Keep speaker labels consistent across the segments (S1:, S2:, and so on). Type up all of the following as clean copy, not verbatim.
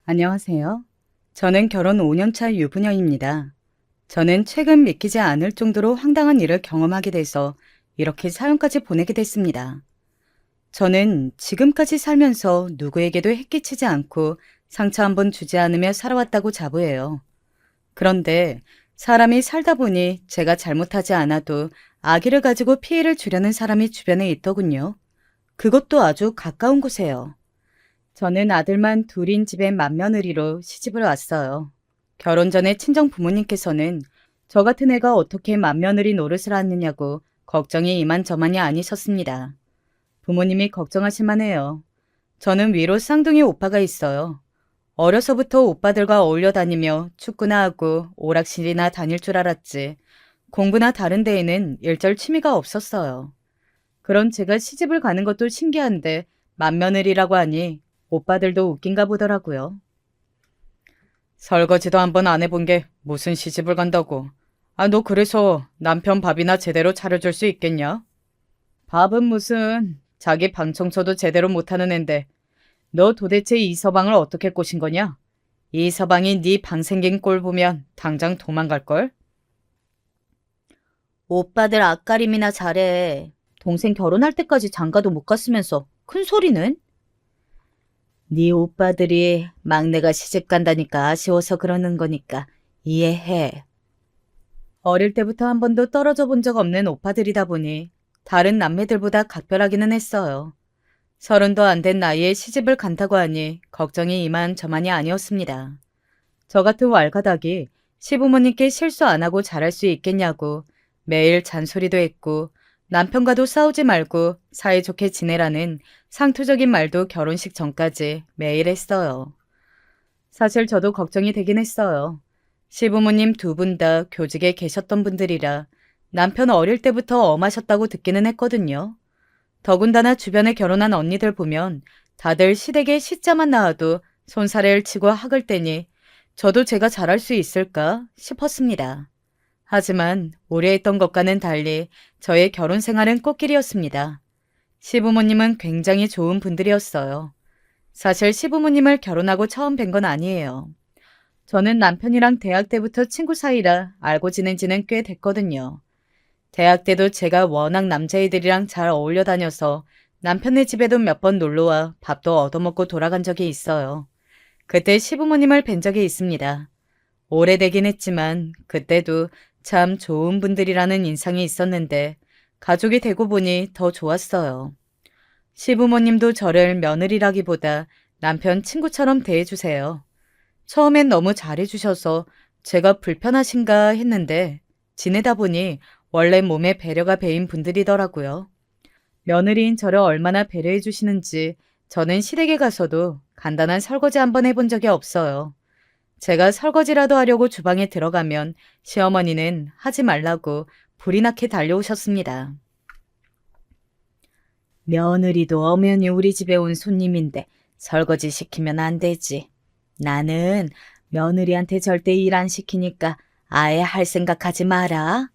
S1: 안녕하세요. 저는 결혼 5년 차 유부녀입니다. 저는 최근 믿기지 않을 정도로 황당한 일을 경험하게 돼서 이렇게 사연까지 보내게 됐습니다. 저는 지금까지 살면서 누구에게도 해끼치지 않고 상처 한 번 주지 않으며 살아왔다고 자부해요. 그런데 사람이 살다 보니 제가 잘못하지 않아도 아기를 가지고 피해를 주려는 사람이 주변에 있더군요. 그것도 아주 가까운 곳에요. 저는 아들만 둘인 집에 맏며느리로 시집을 왔어요. 결혼 전에 친정 부모님께서는 저 같은 애가 어떻게 맏며느리 노릇을 하느냐고 걱정이 이만저만이 아니셨습니다. 부모님이 걱정하실 만해요. 저는 위로 쌍둥이 오빠가 있어요. 어려서부터 오빠들과 어울려 다니며 축구나 하고 오락실이나 다닐 줄 알았지. 공부나 다른 데에는 일절 취미가 없었어요. 그런 제가 시집을 가는 것도 신기한데 맏며느리라고 하니 오빠들도 웃긴가 보더라고요. 설거지도 한번 안 해본 게 무슨 시집을 간다고. 아, 너 그래서 남편 밥이나 제대로 차려줄 수 있겠냐? 밥은 무슨 자기 방 청소도 제대로 못하는 앤데 너 도대체 이 서방을 어떻게 꼬신 거냐? 이 서방이 네 방 생긴 꼴 보면 당장 도망갈걸? 오빠들 앞가림이나 잘해. 동생 결혼할 때까지 장가도 못 갔으면서 큰 소리는? 네 오빠들이 막내가 시집 간다니까 아쉬워서 그러는 거니까 이해해. 어릴 때부터 한 번도 떨어져 본 적 없는 오빠들이다 보니 다른 남매들보다 각별하기는 했어요. 30도 안 된 나이에 시집을 간다고 하니 걱정이 이만저만이 아니었습니다. 저 같은 왈가닥이 시부모님께 실수 안 하고 잘할 수 있겠냐고 매일 잔소리도 했고 남편과도 싸우지 말고 사이좋게 지내라는 상투적인 말도 결혼식 전까지 매일 했어요. 사실 저도 걱정이 되긴 했어요. 시부모님 두 분 다 교직에 계셨던 분들이라 남편 어릴 때부터 엄하셨다고 듣기는 했거든요. 더군다나 주변에 결혼한 언니들 보면 다들 시댁에 시자만 나와도 손사래를 치고 학을 떼니 저도 제가 잘할 수 있을까 싶었습니다. 하지만 우려했던 것과는 달리 저의 결혼 생활은 꽃길이었습니다. 시부모님은 굉장히 좋은 분들이었어요. 사실 시부모님을 결혼하고 처음 뵌 건 아니에요. 저는 남편이랑 대학 때부터 친구 사이라 알고 지낸 지는 꽤 됐거든요. 대학 때도 제가 워낙 남자애들이랑 잘 어울려 다녀서 남편네 집에도 몇 번 놀러와 밥도 얻어먹고 돌아간 적이 있어요. 그때 시부모님을 뵌 적이 있습니다. 오래되긴 했지만 그때도 참 좋은 분들이라는 인상이 있었는데 가족이 되고 보니 더 좋았어요. 시부모님도 저를 며느리라기보다 남편 친구처럼 대해주세요. 처음엔 너무 잘해주셔서 제가 불편하신가 했는데 지내다 보니 원래 몸에 배려가 배인 분들이더라고요. 며느리인 저를 얼마나 배려해 주시는지 저는 시댁에 가서도 간단한 설거지 한번 해본 적이 없어요. 제가 설거지라도 하려고 주방에 들어가면 시어머니는 하지 말라고 불이 나게 달려오셨습니다. 며느리도 엄연히 우리 집에 온 손님인데 설거지 시키면 안 되지. 나는 며느리한테 절대 일 안 시키니까 아예 할 생각하지 마라.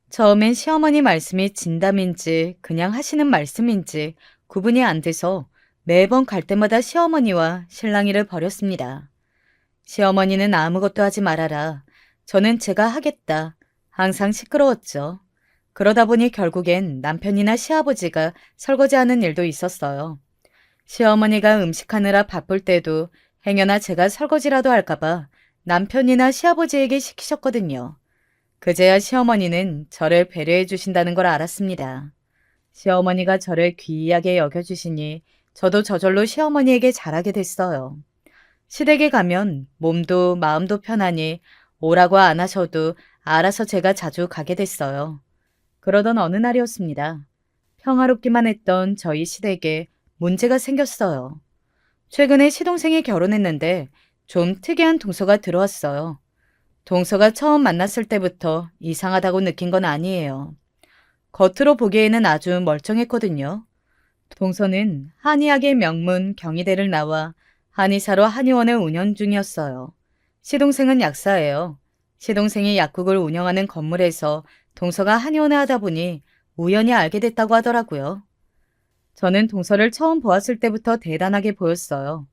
S1: 처음엔 시어머니 말씀이 진담인지 그냥 하시는 말씀인지 구분이 안 돼서 매번 갈 때마다 시어머니와 실랑이를 벌였습니다. 시어머니는 아무것도 하지 말아라. 저는 제가 하겠다. 항상 시끄러웠죠. 그러다 보니 결국엔 남편이나 시아버지가 설거지하는 일도 있었어요. 시어머니가 음식하느라 바쁠 때도 행여나 제가 설거지라도 할까봐 남편이나 시아버지에게 시키셨거든요. 그제야 시어머니는 저를 배려해 주신다는 걸 알았습니다. 시어머니가 저를 귀하게 여겨주시니 저도 저절로 시어머니에게 잘하게 됐어요. 시댁에 가면 몸도 마음도 편하니 오라고 안 하셔도 알아서 제가 자주 가게 됐어요. 그러던 어느 날이었습니다. 평화롭기만 했던 저희 시댁에 문제가 생겼어요. 최근에 시동생이 결혼했는데 좀 특이한 동서가 들어왔어요. 동서가 처음 만났을 때부터 이상하다고 느낀 건 아니에요. 겉으로 보기에는 아주 멀쩡했거든요. 동서는 한의학의 명문 경희대를 나와 한의사로 한의원을 운영 중이었어요. 시동생은 약사예요. 시동생이 약국을 운영하는 건물에서 동서가 한의원을 하다 보니 우연히 알게 됐다고 하더라고요. 저는 동서를 처음 보았을 때부터 대단하게 보였어요.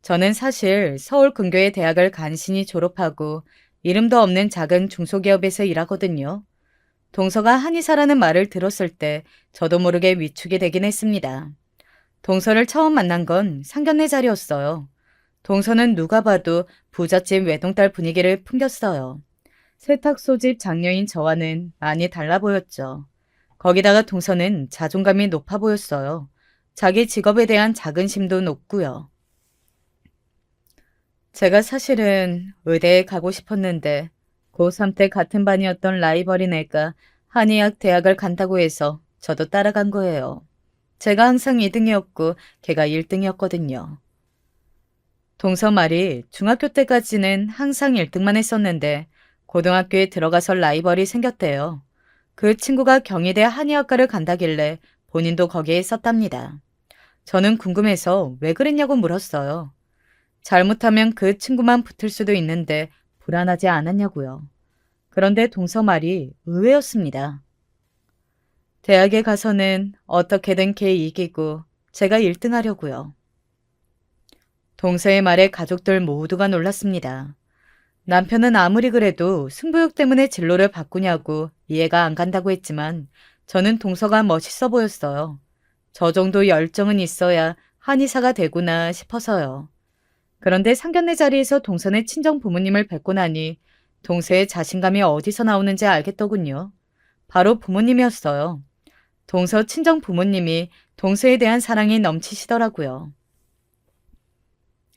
S1: 저는 사실 서울 근교의 대학을 간신히 졸업하고 이름도 없는 작은 중소기업에서 일하거든요. 동서가 한의사라는 말을 들었을 때 저도 모르게 위축이 되긴 했습니다. 동서를 처음 만난 건 상견례 자리였어요. 동서는 누가 봐도 부잣집 외동딸 분위기를 풍겼어요. 세탁소집 장녀인 저와는 많이 달라 보였죠. 거기다가 동서는 자존감이 높아 보였어요. 자기 직업에 대한 자긍심도 높고요. 제가 사실은 의대에 가고 싶었는데 고3 때 같은 반이었던 라이벌인 애가 한의학 대학을 간다고 해서 저도 따라간 거예요. 제가 항상 2등이었고 걔가 1등이었거든요. 동서 말이 중학교 때까지는 항상 1등만 했었는데 고등학교에 들어가서 라이벌이 생겼대요. 그 친구가 경희대 한의학과를 간다길래 본인도 거기에 썼답니다. 저는 궁금해서 왜 그랬냐고 물었어요. 잘못하면 그 친구만 붙을 수도 있는데 불안하지 않았냐고요. 그런데 동서 말이 의외였습니다. 대학에 가서는 어떻게든 걔 이기고 제가 1등 하려고요. 동서의 말에 가족들 모두가 놀랐습니다. 남편은 아무리 그래도 승부욕 때문에 진로를 바꾸냐고 이해가 안 간다고 했지만 저는 동서가 멋있어 보였어요. 저 정도 열정은 있어야 한의사가 되구나 싶어서요. 그런데 상견례 자리에서 동서의 친정 부모님을 뵙고 나니 동서의 자신감이 어디서 나오는지 알겠더군요. 바로 부모님이었어요. 동서 친정 부모님이 동서에 대한 사랑이 넘치시더라고요.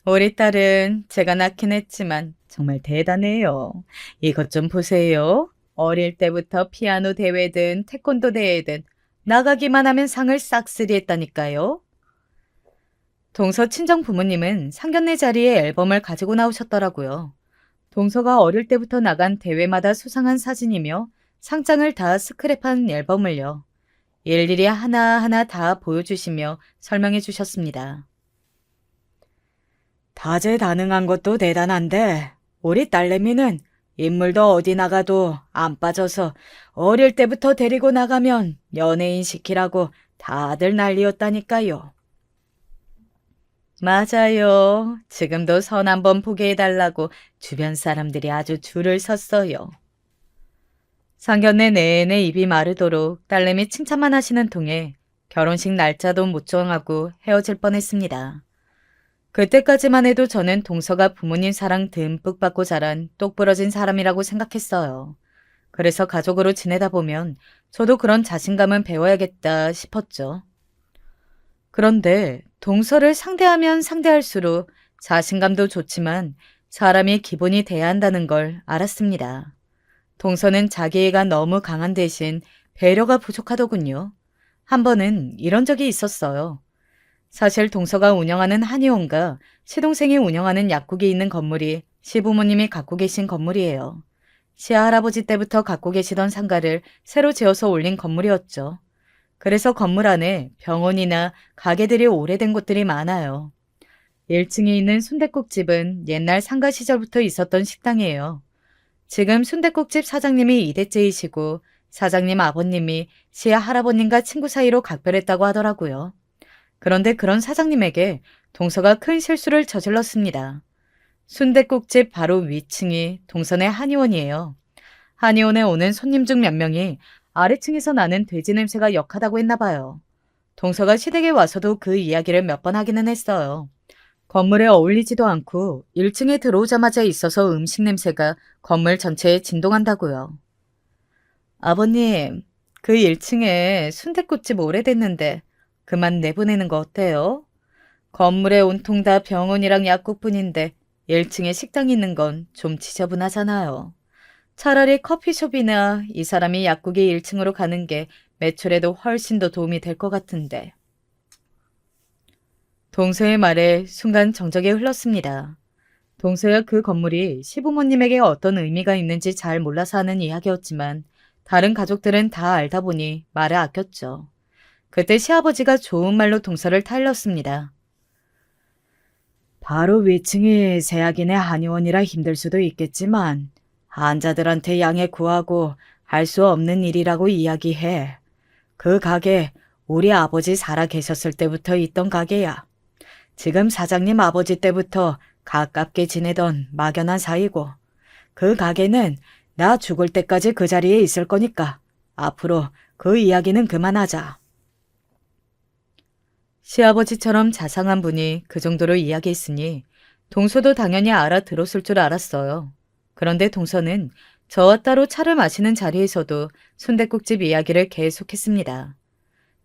S1: 우리 딸은 제가 낳긴 했지만 정말 대단해요. 이것 좀 보세요. 어릴 때부터 피아노 대회든 태권도 대회든 나가기만 하면 상을 싹쓸이 했다니까요. 동서 친정 부모님은 상견례 자리에 앨범을 가지고 나오셨더라고요. 동서가 어릴 때부터 나간 대회마다 수상한 사진이며 상장을 다 스크랩한 앨범을요. 일일이 하나하나 다 보여주시며 설명해 주셨습니다. 다재다능한 것도 대단한데 우리 딸내미는 인물도 어디 나가도 안 빠져서 어릴 때부터 데리고 나가면 연예인 시키라고 다들 난리였다니까요. 맞아요. 지금도 선 한번 보게 해달라고 주변 사람들이 아주 줄을 섰어요. 상견례 내내 입이 마르도록 딸내미 칭찬만 하시는 통에 결혼식 날짜도 못 정하고 헤어질 뻔했습니다. 그때까지만 해도 저는 동서가 부모님 사랑 듬뿍 받고 자란 똑부러진 사람이라고 생각했어요. 그래서 가족으로 지내다 보면 저도 그런 자신감은 배워야겠다 싶었죠. 그런데 동서를 상대하면 상대할수록 자신감도 좋지만 사람이 기본이 돼야 한다는 걸 알았습니다. 동서는 자기애가 너무 강한 대신 배려가 부족하더군요. 한 번은 이런 적이 있었어요. 사실 동서가 운영하는 한의원과 시동생이 운영하는 약국이 있는 건물이 시부모님이 갖고 계신 건물이에요. 시할아버지 때부터 갖고 계시던 상가를 새로 지어서 올린 건물이었죠. 그래서 건물 안에 병원이나 가게들이 오래된 곳들이 많아요. 1층에 있는 순댓국집은 옛날 상가 시절부터 있었던 식당이에요. 지금 순댓국집 사장님이 2대째이시고 사장님 아버님이 시할아버님과 친구 사이로 각별했다고 하더라고요. 그런데 그런 사장님에게 동서가 큰 실수를 저질렀습니다. 순댓국집 바로 위층이 동선의 한의원이에요. 한의원에 오는 손님 중 몇 명이 아래층에서 나는 돼지 냄새가 역하다고 했나 봐요. 동서가 시댁에 와서도 그 이야기를 몇 번 하기는 했어요. 건물에 어울리지도 않고 1층에 들어오자마자 있어서 음식 냄새가 건물 전체에 진동한다고요. 아버님, 그 1층에 순댓국집 오래됐는데 그만 내보내는 거 어때요? 건물에 온통 다 병원이랑 약국뿐인데 1층에 식당이 있는 건 좀 지저분하잖아요. 차라리 커피숍이나 이 사람이 약국이 1층으로 가는 게 매출에도 훨씬 더 도움이 될 것 같은데. 동서의 말에 순간 정적이 흘렀습니다. 동서야 그 건물이 시부모님에게 어떤 의미가 있는지 잘 몰라서 하는 이야기였지만 다른 가족들은 다 알다 보니 말을 아꼈죠. 그때 시아버지가 좋은 말로 동서를 타일렀습니다. 바로 위층이 세약인의 한의원이라 힘들 수도 있겠지만 환자들한테 양해 구하고 할 수 없는 일이라고 이야기해. 그 가게 우리 아버지 살아 계셨을 때부터 있던 가게야. 지금 사장님 아버지 때부터 가깝게 지내던 막연한 사이고 그 가게는 나 죽을 때까지 그 자리에 있을 거니까 앞으로 그 이야기는 그만하자. 시아버지처럼 자상한 분이 그 정도로 이야기했으니 동서도 당연히 알아들었을 줄 알았어요. 그런데 동서는 저와 따로 차를 마시는 자리에서도 순댓국집 이야기를 계속했습니다.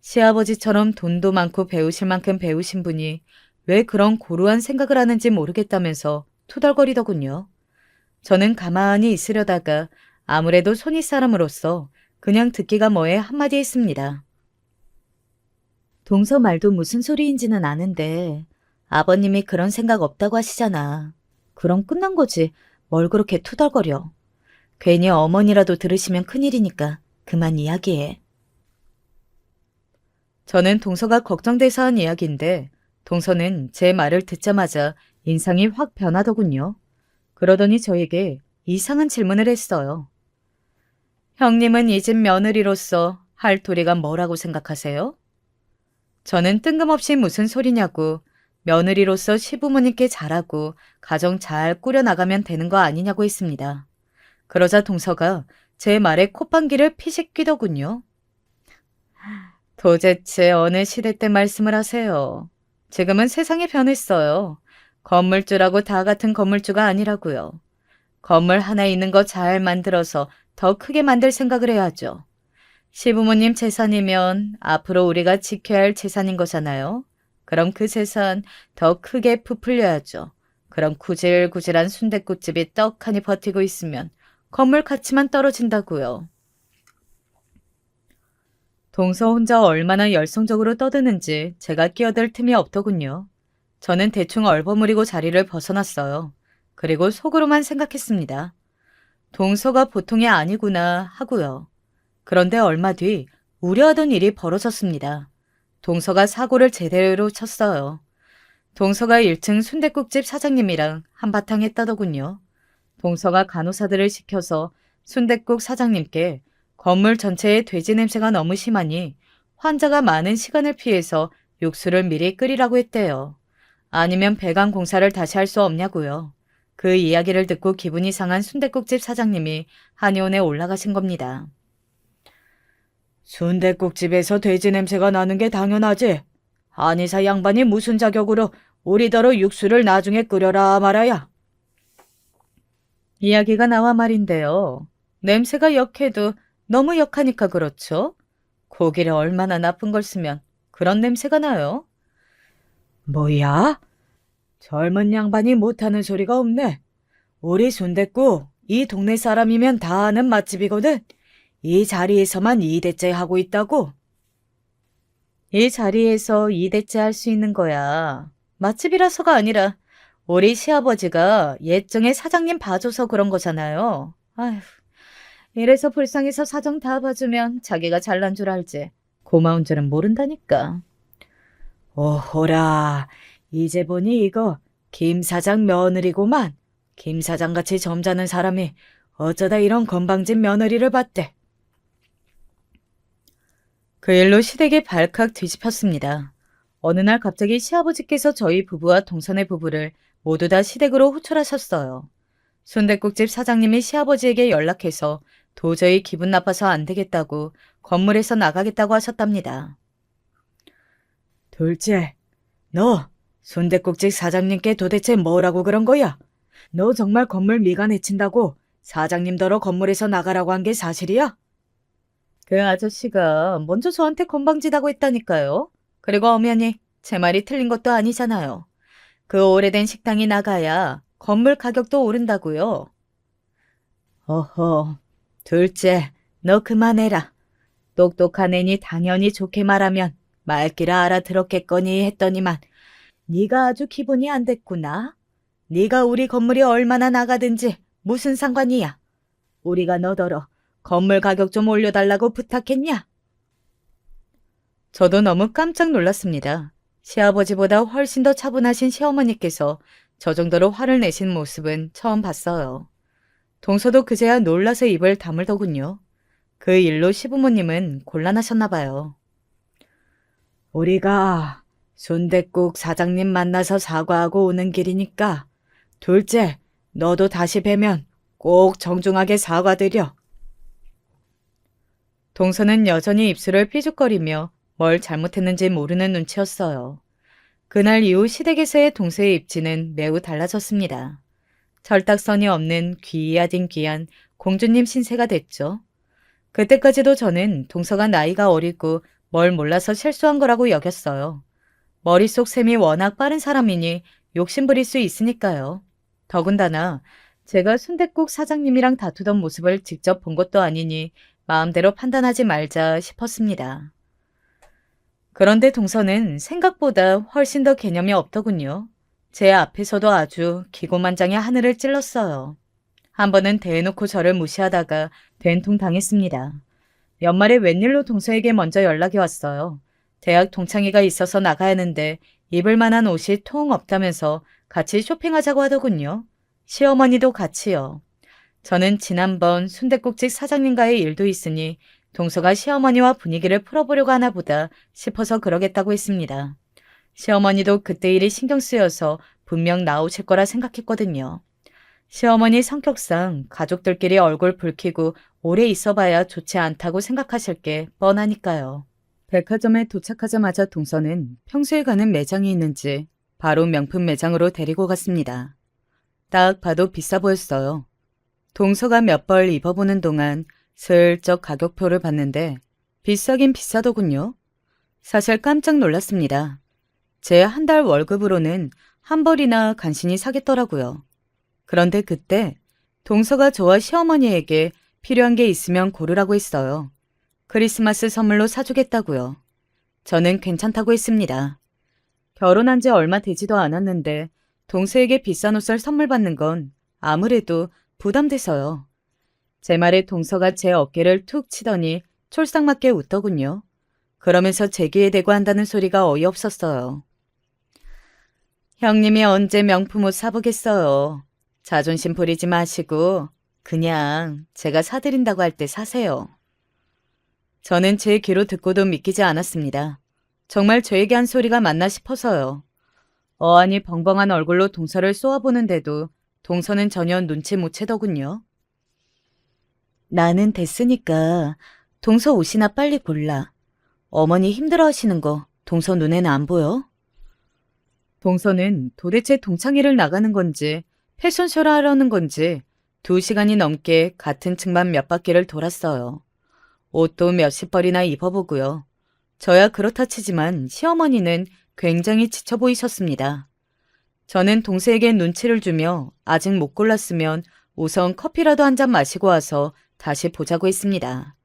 S1: 시아버지처럼 돈도 많고 배우실 만큼 배우신 분이 왜 그런 고루한 생각을 하는지 모르겠다면서 투덜거리더군요. 저는 가만히 있으려다가 아무래도 손윗 사람으로서 그냥 듣기가 뭐해 한마디 했습니다. 동서 말도 무슨 소리인지는 아는데 아버님이 그런 생각 없다고 하시잖아. 그럼 끝난 거지. 뭘 그렇게 투덜거려. 괜히 어머니라도 들으시면 큰일이니까 그만 이야기해. 저는 동서가 걱정돼서 한 이야기인데 동서는 제 말을 듣자마자 인상이 확 변하더군요. 그러더니 저에게 이상한 질문을 했어요. 형님은 이 집 며느리로서 할 도리가 뭐라고 생각하세요? 저는 뜬금없이 무슨 소리냐고 며느리로서 시부모님께 잘하고 가정 잘 꾸려나가면 되는 거 아니냐고 했습니다. 그러자 동서가 제 말에 콧방귀를 피식 뀌더군요. 도대체 어느 시대 때 말씀을 하세요? 지금은 세상이 변했어요. 건물주라고 다 같은 건물주가 아니라고요. 건물 하나 있는 거 잘 만들어서 더 크게 만들 생각을 해야죠. 시부모님 재산이면 앞으로 우리가 지켜야 할 재산인 거잖아요. 그럼 그 재산 더 크게 부풀려야죠. 그럼 구질구질한 순댓국집이 떡하니 버티고 있으면 건물 가치만 떨어진다고요. 동서 혼자 얼마나 열성적으로 떠드는지 제가 끼어들 틈이 없더군요. 저는 대충 얼버무리고 자리를 벗어났어요. 그리고 속으로만 생각했습니다. 동서가 보통이 아니구나 하고요. 그런데 얼마 뒤 우려하던 일이 벌어졌습니다. 동서가 사고를 제대로 쳤어요. 동서가 1층 순댓국집 사장님이랑 한바탕 했다더군요. 동서가 간호사들을 시켜서 순댓국 사장님께 건물 전체에 돼지 냄새가 너무 심하니 환자가 많은 시간을 피해서 육수를 미리 끓이라고 했대요. 아니면 배관 공사를 다시 할 수 없냐고요. 그 이야기를 듣고 기분이 상한 순댓국집 사장님이 한의원에 올라가신 겁니다. 순댓국집에서 돼지 냄새가 나는 게 당연하지. 한의사 양반이 무슨 자격으로 우리더러 육수를 나중에 끓여라 말아야. 이야기가 나와 말인데요. 냄새가 역해도 너무 역하니까 그렇죠? 고기를 얼마나 나쁜 걸 쓰면 그런 냄새가 나요? 뭐야? 젊은 양반이 못하는 소리가 없네. 우리 순댓국 이 동네 사람이면 다 아는 맛집이거든. 이 자리에서만 2대째 하고 있다고. 이 자리에서 2대째 할 수 있는 거야. 맛집이라서가 아니라 우리 시아버지가 예정에 사장님 봐줘서 그런 거잖아요. 아휴, 이래서 불쌍해서 사정 다 봐주면 자기가 잘난 줄 알지. 고마운 줄은 모른다니까. 오호라, 이제 보니 이거 김 사장 며느리구만. 김 사장같이 점잖은 사람이 어쩌다 이런 건방진 며느리를 봤대. 그 일로 시댁이 발칵 뒤집혔습니다. 어느 날 갑자기 시아버지께서 저희 부부와 동선의 부부를 모두 다 시댁으로 호출하셨어요. 순댓국집 사장님이 시아버지에게 연락해서 도저히 기분 나빠서 안 되겠다고 건물에서 나가겠다고 하셨답니다. 둘째, 너 순댓국집 사장님께 도대체 뭐라고 그런 거야? 너 정말 건물 미간 해친다고 사장님더러 건물에서 나가라고 한 게 사실이야? 그 아저씨가 먼저 저한테 건방지다고 했다니까요. 그리고 엄연히 제 말이 틀린 것도 아니잖아요. 그 오래된 식당이 나가야 건물 가격도 오른다고요. 어허, 둘째, 너 그만해라. 똑똑한 애니 당연히 좋게 말하면 말귀라 알아들었겠거니 했더니만 네가 아주 기분이 안 됐구나. 네가 우리 건물이 얼마나 나가든지 무슨 상관이야. 우리가 너더러 건물 가격 좀 올려달라고 부탁했냐? 저도 너무 깜짝 놀랐습니다. 시아버지보다 훨씬 더 차분하신 시어머니께서 저 정도로 화를 내신 모습은 처음 봤어요. 동서도 그제야 놀라서 입을 다물더군요. 그 일로 시부모님은 곤란하셨나 봐요. 우리가 순댓국 사장님 만나서 사과하고 오는 길이니까. 둘째, 너도 다시 뵈면 꼭 정중하게 사과드려. 동서는 여전히 입술을 삐죽거리며 뭘 잘못했는지 모르는 눈치였어요. 그날 이후 시댁에서의 동서의 입지는 매우 달라졌습니다. 철딱선이 없는 귀하딘 귀한 공주님 신세가 됐죠. 그때까지도 저는 동서가 나이가 어리고 뭘 몰라서 실수한 거라고 여겼어요. 머릿속 셈이 워낙 빠른 사람이니 욕심부릴 수 있으니까요. 더군다나 제가 순댓국 사장님이랑 다투던 모습을 직접 본 것도 아니니 마음대로 판단하지 말자 싶었습니다. 그런데 동서는 생각보다 훨씬 더 개념이 없더군요. 제 앞에서도 아주 기고만장의 하늘을 찔렀어요. 한 번은 대놓고 저를 무시하다가 된통 당했습니다. 연말에 웬일로 동서에게 먼저 연락이 왔어요. 대학 동창회가 있어서 나가야 하는데 입을 만한 옷이 통 없다면서 같이 쇼핑하자고 하더군요. 시어머니도 같이요. 저는 지난번 순댓국집 사장님과의 일도 있으니 동서가 시어머니와 분위기를 풀어보려고 하나 보다 싶어서 그러겠다고 했습니다. 시어머니도 그때 일이 신경 쓰여서 분명 나오실 거라 생각했거든요. 시어머니 성격상 가족들끼리 얼굴 붉히고 오래 있어봐야 좋지 않다고 생각하실 게 뻔하니까요. 백화점에 도착하자마자 동서는 평소에 가는 매장이 있는지 바로 명품 매장으로 데리고 갔습니다. 딱 봐도 비싸 보였어요. 동서가 몇 벌 입어보는 동안 슬쩍 가격표를 봤는데 비싸긴 비싸더군요. 사실 깜짝 놀랐습니다. 제 한 달 월급으로는 한 벌이나 간신히 사겠더라고요. 그런데 그때 동서가 저와 시어머니에게 필요한 게 있으면 고르라고 했어요. 크리스마스 선물로 사주겠다고요. 저는 괜찮다고 했습니다. 결혼한 지 얼마 되지도 않았는데 동서에게 비싼 옷을 선물 받는 건 아무래도 부담돼서요. 제 말에 동서가 제 어깨를 툭 치더니 촐싹맞게 웃더군요. 그러면서 제 귀에 대고 한다는 소리가 어이없었어요. 형님이 언제 명품 옷 사보겠어요. 자존심 부리지 마시고 그냥 제가 사드린다고 할 때 사세요. 저는 제 귀로 듣고도 믿기지 않았습니다. 정말 저에게 한 소리가 맞나 싶어서요. 어안이 벙벙한 얼굴로 동서를 쏘아보는데도 동서는 전혀 눈치 못 채더군요. 나는 됐으니까 동서 옷이나 빨리 골라. 어머니 힘들어하시는 거 동서 눈에는 안 보여? 동서는 도대체 동창회를 나가는 건지 패션쇼를 하려는 건지 2시간이 넘게 같은 층만 몇 바퀴를 돌았어요. 옷도 몇십 벌이나 입어보고요. 저야 그렇다 치지만 시어머니는 굉장히 지쳐 보이셨습니다. 저는 동서에게 눈치를 주며 아직 못 골랐으면 우선 커피라도 한 잔 마시고 와서 다시 보자고 했습니다.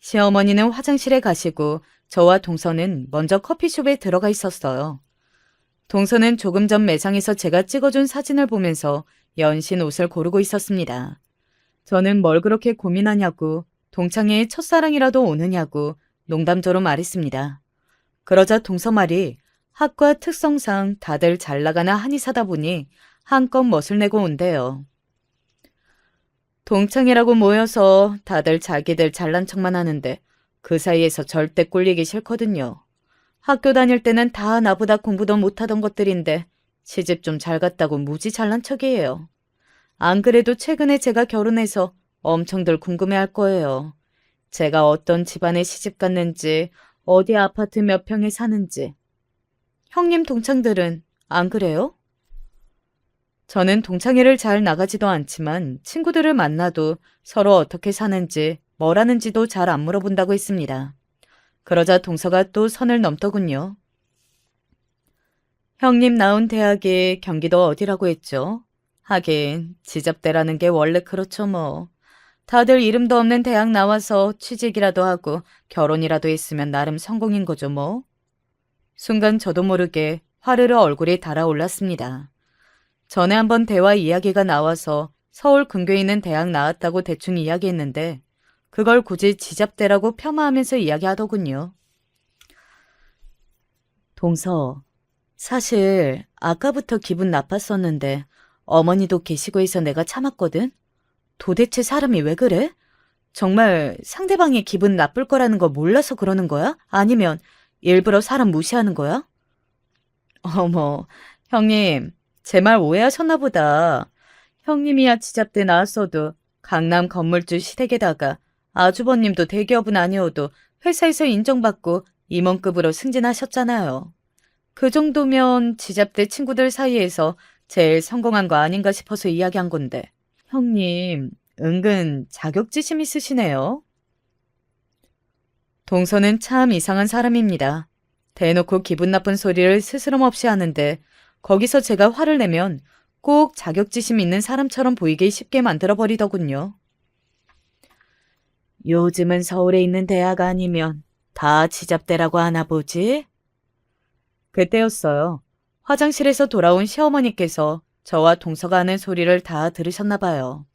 S1: 시어머니는 화장실에 가시고 저와 동서는 먼저 커피숍에 들어가 있었어요. 동서는 조금 전 매장에서 제가 찍어준 사진을 보면서 연신 옷을 고르고 있었습니다. 저는 뭘 그렇게 고민하냐고 동창회에 첫사랑이라도 오느냐고 농담조로 말했습니다. 그러자 동서 말이 학과 특성상 다들 잘 나가나 한의사다 보니 한껏 멋을 내고 온대요. 동창회라고 모여서 다들 자기들 잘난 척만 하는데 그 사이에서 절대 꿀리기 싫거든요. 학교 다닐 때는 다 나보다 공부도 못하던 것들인데 시집 좀 잘 갔다고 무지 잘난 척이에요. 안 그래도 최근에 제가 결혼해서 엄청들 궁금해할 거예요. 제가 어떤 집안에 시집 갔는지, 어디 아파트 몇 평에 사는지. 형님 동창들은 안 그래요? 저는 동창회를 잘 나가지도 않지만 친구들을 만나도 서로 어떻게 사는지 뭘 하는지도 잘 안 물어본다고 했습니다. 그러자 동서가 또 선을 넘더군요. 형님 나온 대학이 경기도 어디라고 했죠? 하긴 지잡대라는 게 원래 그렇죠 뭐. 다들 이름도 없는 대학 나와서 취직이라도 하고 결혼이라도 했으면 나름 성공인 거죠 뭐. 순간 저도 모르게 화르르 얼굴이 달아올랐습니다. 전에 한번 대화 이야기가 나와서 서울 근교에 있는 대학 나왔다고 대충 이야기했는데 그걸 굳이 지잡대라고 폄하하면서 이야기하더군요. 동서, 사실 아까부터 기분 나빴었는데 어머니도 계시고 해서 내가 참았거든? 도대체 사람이 왜 그래? 정말 상대방이 기분 나쁠 거라는 거 몰라서 그러는 거야? 아니면 일부러 사람 무시하는 거야? 어머, 형님, 제 말 오해하셨나 보다. 형님이야 지잡대 나왔어도 강남 건물주 시댁에다가 아주버님도 대기업은 아니어도 회사에서 인정받고 임원급으로 승진하셨잖아요. 그 정도면 지잡대 친구들 사이에서 제일 성공한 거 아닌가 싶어서 이야기한 건데. 형님, 은근 자격지심 있으시네요. 동서는 참 이상한 사람입니다. 대놓고 기분 나쁜 소리를 스스럼 없이 하는데 거기서 제가 화를 내면 꼭 자격지심 있는 사람처럼 보이게 쉽게 만들어버리더군요. 요즘은 서울에 있는 대학 아니면 다 지잡대라고 하나 보지? 그때였어요. 화장실에서 돌아온 시어머니께서 저와 동서가 하는 소리를 다 들으셨나 봐요.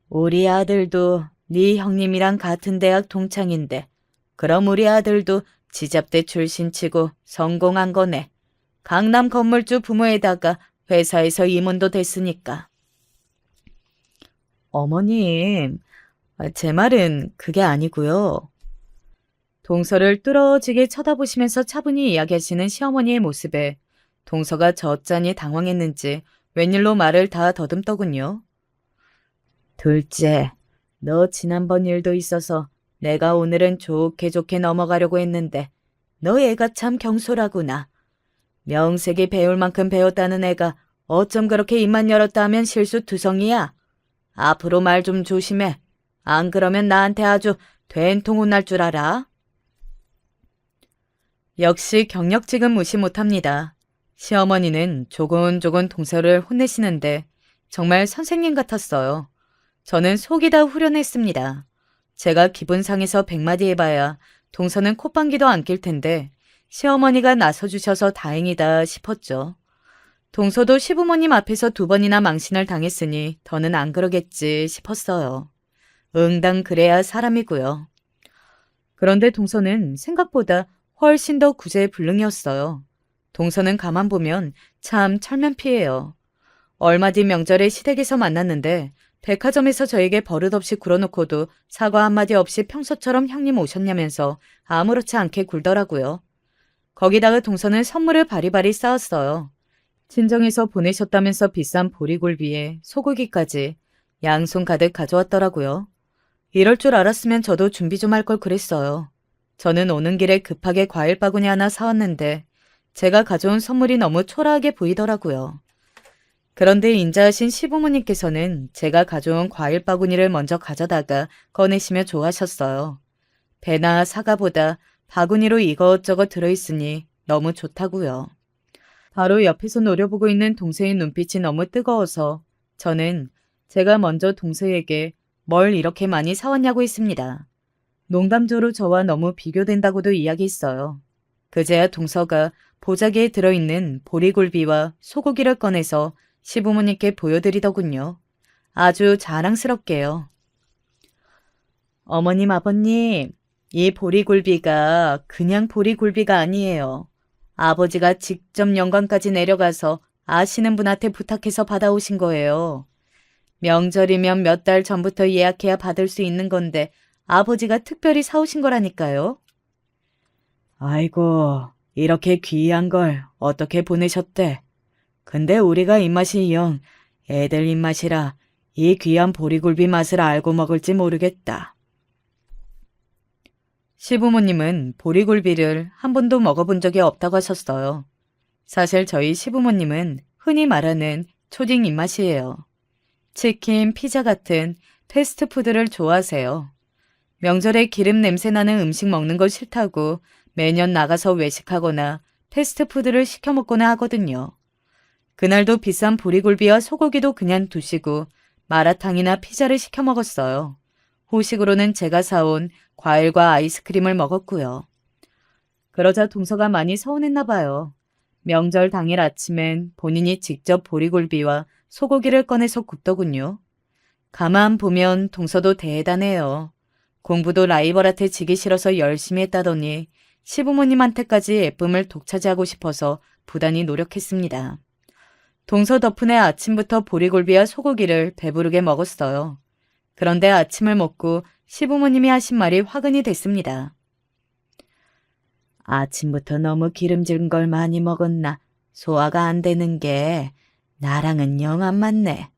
S1: 우리 아들도 네 형님이랑 같은 대학 동창인데 그럼 우리 아들도 지잡대 출신치고 성공한 거네. 강남 건물주 부모에다가 회사에서 임원도 됐으니까. 어머님, 제 말은 그게 아니고요. 동서를 뚫어지게 쳐다보시면서 차분히 이야기하시는 시어머니의 모습에 동서가 저짠이 당황했는지 웬일로 말을 다 더듬더군요. 둘째, 너 지난번 일도 있어서 내가 오늘은 좋게 좋게 넘어가려고 했는데 너 애가 참 경솔하구나. 명색이 배울 만큼 배웠다는 애가 어쩜 그렇게 입만 열었다 하면 실수투성이야. 앞으로 말 좀 조심해. 안 그러면 나한테 아주 된통 혼날 줄 알아. 역시 경력직은 무시 못합니다. 시어머니는 조곤조곤 동서를 혼내시는데 정말 선생님 같았어요. 저는 속이 다 후련했습니다. 제가 기분 상해서 100마디 해봐야 동서는 콧방귀도 안 낄 텐데 시어머니가 나서주셔서 다행이다 싶었죠. 동서도 시부모님 앞에서 2번이나 망신을 당했으니 더는 안 그러겠지 싶었어요. 응당 그래야 사람이고요. 그런데 동서는 생각보다 훨씬 더 구제불능이었어요. 동서는 가만 보면 참 철면피예요. 얼마 뒤 명절에 시댁에서 만났는데 백화점에서 저에게 버릇없이 굴어놓고도 사과 한마디 없이 평소처럼 형님 오셨냐면서 아무렇지 않게 굴더라고요. 거기다가 동서는 선물을 바리바리 쌓았어요. 친정에서 보내셨다면서 비싼 보리굴비에 소고기까지 양손 가득 가져왔더라고요. 이럴 줄 알았으면 저도 준비 좀 할 걸 그랬어요. 저는 오는 길에 급하게 과일 바구니 하나 사왔는데 제가 가져온 선물이 너무 초라하게 보이더라고요. 그런데 인자하신 시부모님께서는 제가 가져온 과일 바구니를 먼저 가져다가 꺼내시며 좋아하셨어요. 배나 사과보다 바구니로 이것저것 들어있으니 너무 좋다고요. 바로 옆에서 노려보고 있는 동생의 눈빛이 너무 뜨거워서 저는 제가 먼저 동생에게 뭘 이렇게 많이 사왔냐고 했습니다. 농담조로 저와 너무 비교된다고도 이야기했어요. 그제야 동서가 보자기에 들어있는 보리굴비와 소고기를 꺼내서 시부모님께 보여드리더군요. 아주 자랑스럽게요. 어머님, 아버님, 이 보리굴비가 그냥 보리굴비가 아니에요. 아버지가 직접 영광까지 내려가서 아시는 분한테 부탁해서 받아오신 거예요. 명절이면 몇 달 전부터 예약해야 받을 수 있는 건데 아버지가 특별히 사오신 거라니까요. 아이고, 이렇게 귀한 걸 어떻게 보내셨대? 근데 우리가 입맛이 영 애들 입맛이라 이 귀한 보리굴비 맛을 알고 먹을지 모르겠다. 시부모님은 보리굴비를 한 번도 먹어본 적이 없다고 하셨어요. 사실 저희 시부모님은 흔히 말하는 초딩 입맛이에요. 치킨, 피자 같은 패스트푸드를 좋아하세요. 명절에 기름 냄새 나는 음식 먹는 거 싫다고 매년 나가서 외식하거나 패스트푸드를 시켜 먹거나 하거든요. 그날도 비싼 보리굴비와 소고기도 그냥 두시고 마라탕이나 피자를 시켜 먹었어요. 후식으로는 제가 사온 과일과 아이스크림을 먹었고요. 그러자 동서가 많이 서운했나 봐요. 명절 당일 아침엔 본인이 직접 보리굴비와 소고기를 꺼내서 굽더군요. 가만 보면 동서도 대단해요. 공부도 라이벌한테 지기 싫어서 열심히 했다더니 시부모님한테까지 예쁨을 독차지하고 싶어서 부단히 노력했습니다. 동서 덕분에 아침부터 보리굴비와 소고기를 배부르게 먹었어요. 그런데 아침을 먹고 시부모님이 하신 말이 화근이 됐습니다. 아침부터 너무 기름진 걸 많이 먹었나 소화가 안 되는 게 나랑은 영 안 맞네.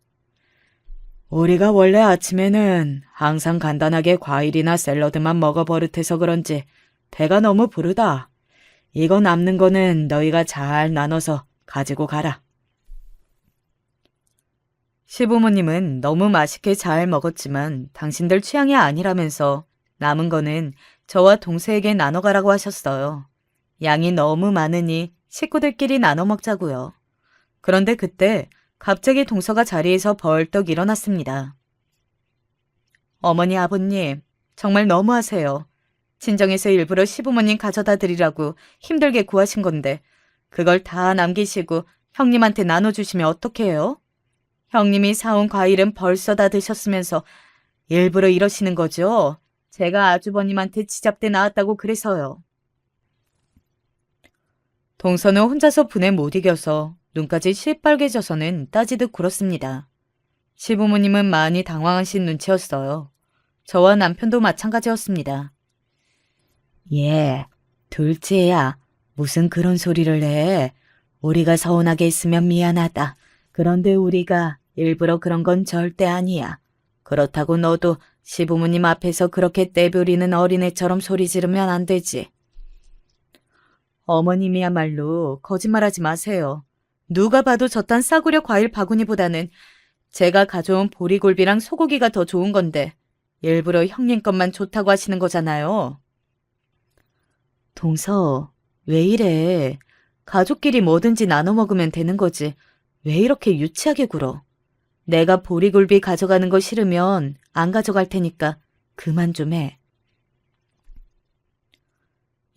S1: 우리가 원래 아침에는 항상 간단하게 과일이나 샐러드만 먹어 버릇해서 그런지 배가 너무 부르다. 이거 남는 거는 너희가 잘 나눠서 가지고 가라. 시부모님은 너무 맛있게 잘 먹었지만 당신들 취향이 아니라면서 남은 거는 저와 동서에게 나눠 가라고 하셨어요. 양이 너무 많으니 식구들끼리 나눠 먹자고요. 그런데 그때 갑자기 동서가 자리에서 벌떡 일어났습니다. 어머니, 아버님, 정말 너무하세요. 친정에서 일부러 시부모님 가져다 드리라고 힘들게 구하신 건데 그걸 다 남기시고 형님한테 나눠주시면 어떡해요? 형님이 사온 과일은 벌써 다 드셨으면서 일부러 이러시는 거죠? 제가 아주버님한테 지잡대 나왔다고 그래서요. 동서는 혼자서 분에 못 이겨서 눈까지 시뻘개져서는 따지듯 굴었습니다. 시부모님은 많이 당황하신 눈치였어요. 저와 남편도 마찬가지였습니다. 예, 둘째야, 무슨 그런 소리를 해. 우리가 서운하게 했으면 미안하다. 그런데 우리가 일부러 그런 건 절대 아니야. 그렇다고 너도 시부모님 앞에서 그렇게 떼부리는 어린애처럼 소리 지르면 안 되지. 어머님이야말로 거짓말하지 마세요. 누가 봐도 저딴 싸구려 과일 바구니보다는 제가 가져온 보리굴비랑 소고기가 더 좋은 건데 일부러 형님 것만 좋다고 하시는 거잖아요. 동서, 왜 이래? 가족끼리 뭐든지 나눠 먹으면 되는 거지. 왜 이렇게 유치하게 굴어? 내가 보리굴비 가져가는 거 싫으면 안 가져갈 테니까 그만 좀 해.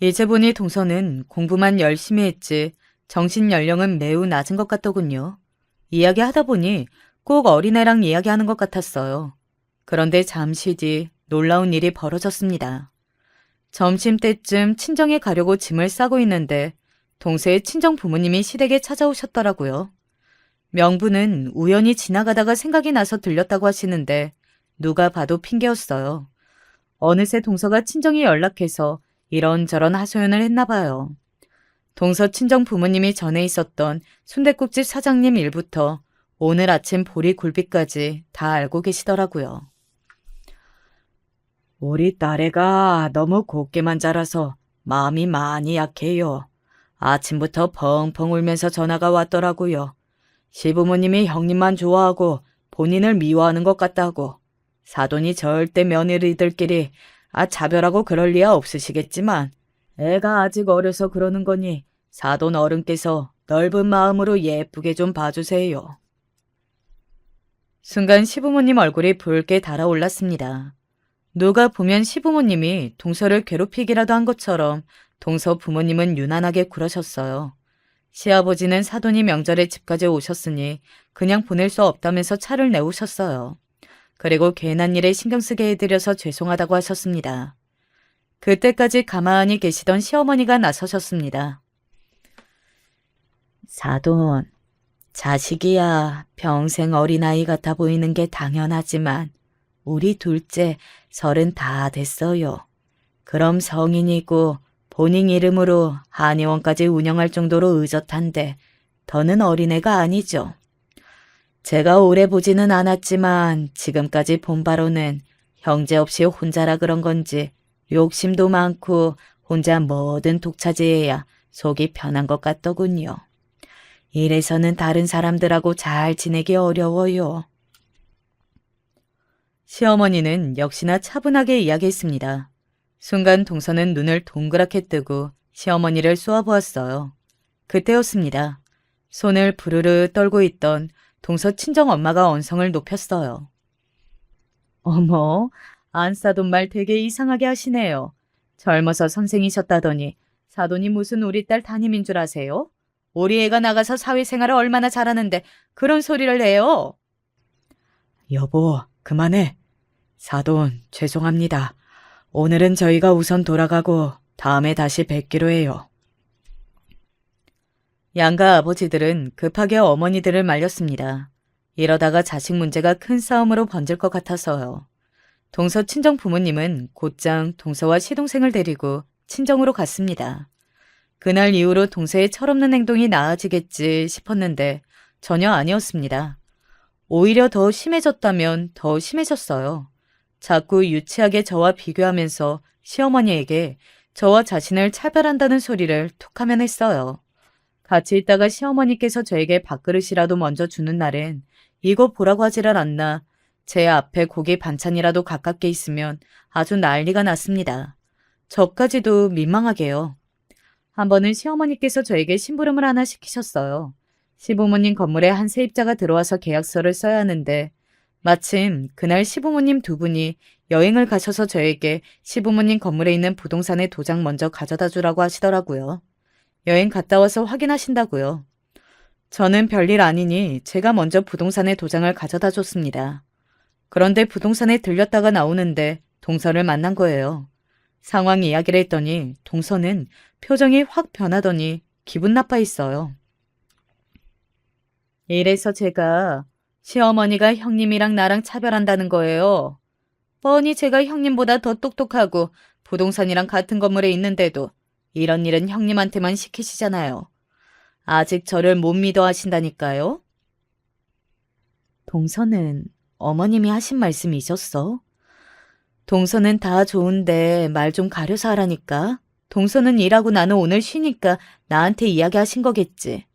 S1: 이제 보니 동서는 공부만 열심히 했지 정신 연령은 매우 낮은 것 같더군요. 이야기하다 보니 꼭 어린애랑 이야기하는 것 같았어요. 그런데 잠시 뒤 놀라운 일이 벌어졌습니다. 점심때쯤 친정에 가려고 짐을 싸고 있는데 동서의 친정 부모님이 시댁에 찾아오셨더라고요. 명분은 우연히 지나가다가 생각이 나서 들렸다고 하시는데 누가 봐도 핑계였어요. 어느새 동서가 친정에 연락해서 이런저런 하소연을 했나 봐요. 동서 친정 부모님이 전에 있었던 순댓국집 사장님 일부터 오늘 아침 보리굴비까지 다 알고 계시더라고요. 우리 딸애가 너무 곱게만 자라서 마음이 많이 약해요. 아침부터 펑펑 울면서 전화가 왔더라고요. 시부모님이 형님만 좋아하고 본인을 미워하는 것 같다고. 사돈이 절대 며느리들끼리 자별하고 그럴 리야 없으시겠지만 애가 아직 어려서 그러는 거니 사돈 어른께서 넓은 마음으로 예쁘게 좀 봐주세요. 순간 시부모님 얼굴이 붉게 달아올랐습니다. 누가 보면 시부모님이 동서를 괴롭히기라도 한 것처럼 동서 부모님은 유난하게 굴으셨어요. 시아버지는 사돈이 명절에 집까지 오셨으니 그냥 보낼 수 없다면서 차를 내오셨어요. 그리고 괜한 일에 신경 쓰게 해드려서 죄송하다고 하셨습니다. 그때까지 가만히 계시던 시어머니가 나서셨습니다. 사돈, 자식이야 평생 어린아이 같아 보이는 게 당연하지만 우리 둘째 30 다 됐어요. 그럼 성인이고 본인 이름으로 한의원까지 운영할 정도로 의젓한데 더는 어린애가 아니죠. 제가 오래 보지는 않았지만 지금까지 본 바로는 형제 없이 혼자라 그런 건지 욕심도 많고 혼자 뭐든 독차지해야 속이 편한 것 같더군요. 이래서는 다른 사람들하고 잘 지내기 어려워요. 시어머니는 역시나 차분하게 이야기했습니다. 순간 동서는 눈을 동그랗게 뜨고 시어머니를 쏘아보았어요. 그때였습니다. 손을 부르르 떨고 있던 동서 친정엄마가 언성을 높였어요. 어머, 안사돈 말 되게 이상하게 하시네요. 젊어서 선생이셨다더니 사돈이 무슨 우리 딸 담임인 줄 아세요? 우리 애가 나가서 사회생활을 얼마나 잘하는데 그런 소리를 해요? 여보, 그만해. 사돈, 죄송합니다. 오늘은 저희가 우선 돌아가고 다음에 다시 뵙기로 해요. 양가 아버지들은 급하게 어머니들을 말렸습니다. 이러다가 자식 문제가 큰 싸움으로 번질 것 같아서요. 동서 친정 부모님은 곧장 동서와 시동생을 데리고 친정으로 갔습니다. 그날 이후로 동서의 철없는 행동이 나아지겠지 싶었는데 전혀 아니었습니다. 오히려 더 심해졌다면 더 심해졌어요. 자꾸 유치하게 저와 비교하면서 시어머니에게 저와 자신을 차별한다는 소리를 툭하면 했어요. 같이 있다가 시어머니께서 저에게 밥그릇이라도 먼저 주는 날엔 이거 보라고 하지를 않나 제 앞에 고기 반찬이라도 가깝게 있으면 아주 난리가 났습니다. 저까지도 민망하게요. 한 번은 시어머니께서 저에게 심부름을 하나 시키셨어요. 시부모님 건물에 한 세입자가 들어와서 계약서를 써야 하는데 마침 그날 시부모님 두 분이 여행을 가셔서 저에게 시부모님 건물에 있는 부동산의 도장 먼저 가져다 주라고 하시더라고요. 여행 갔다 와서 확인하신다고요. 저는 별일 아니니 제가 먼저 부동산의 도장을 가져다 줬습니다. 그런데 부동산에 들렸다가 나오는데 동서를 만난 거예요. 상황 이야기를 했더니 동서는 표정이 확 변하더니 기분 나빠 있어요. 이래서 제가 시어머니가 형님이랑 나랑 차별한다는 거예요. 뻔히 제가 형님보다 더 똑똑하고 부동산이랑 같은 건물에 있는데도 이런 일은 형님한테만 시키시잖아요. 아직 저를 못 믿어 하신다니까요. 동서는 어머님이 하신 말씀이셨어? 동서는 다 좋은데 말 좀 가려서 하라니까. 동서는 일하고 나는 오늘 쉬니까 나한테 이야기하신 거겠지.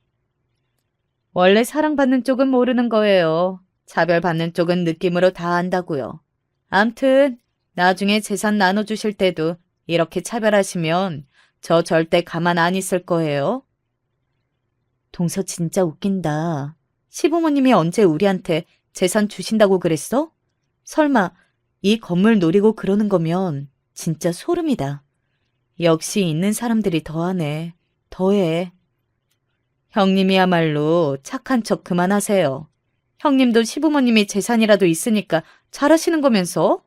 S1: 원래 사랑받는 쪽은 모르는 거예요. 차별받는 쪽은 느낌으로 다 안다고요. 암튼 나중에 재산 나눠주실 때도 이렇게 차별하시면 저 절대 가만 안 있을 거예요. 동서 진짜 웃긴다. 시부모님이 언제 우리한테 재산 주신다고 그랬어? 설마 이 건물 노리고 그러는 거면 진짜 소름이다. 역시 있는 사람들이 더하네. 더해. 형님이야말로 착한 척 그만하세요. 형님도 시부모님이 재산이라도 있으니까 잘하시는 거면서?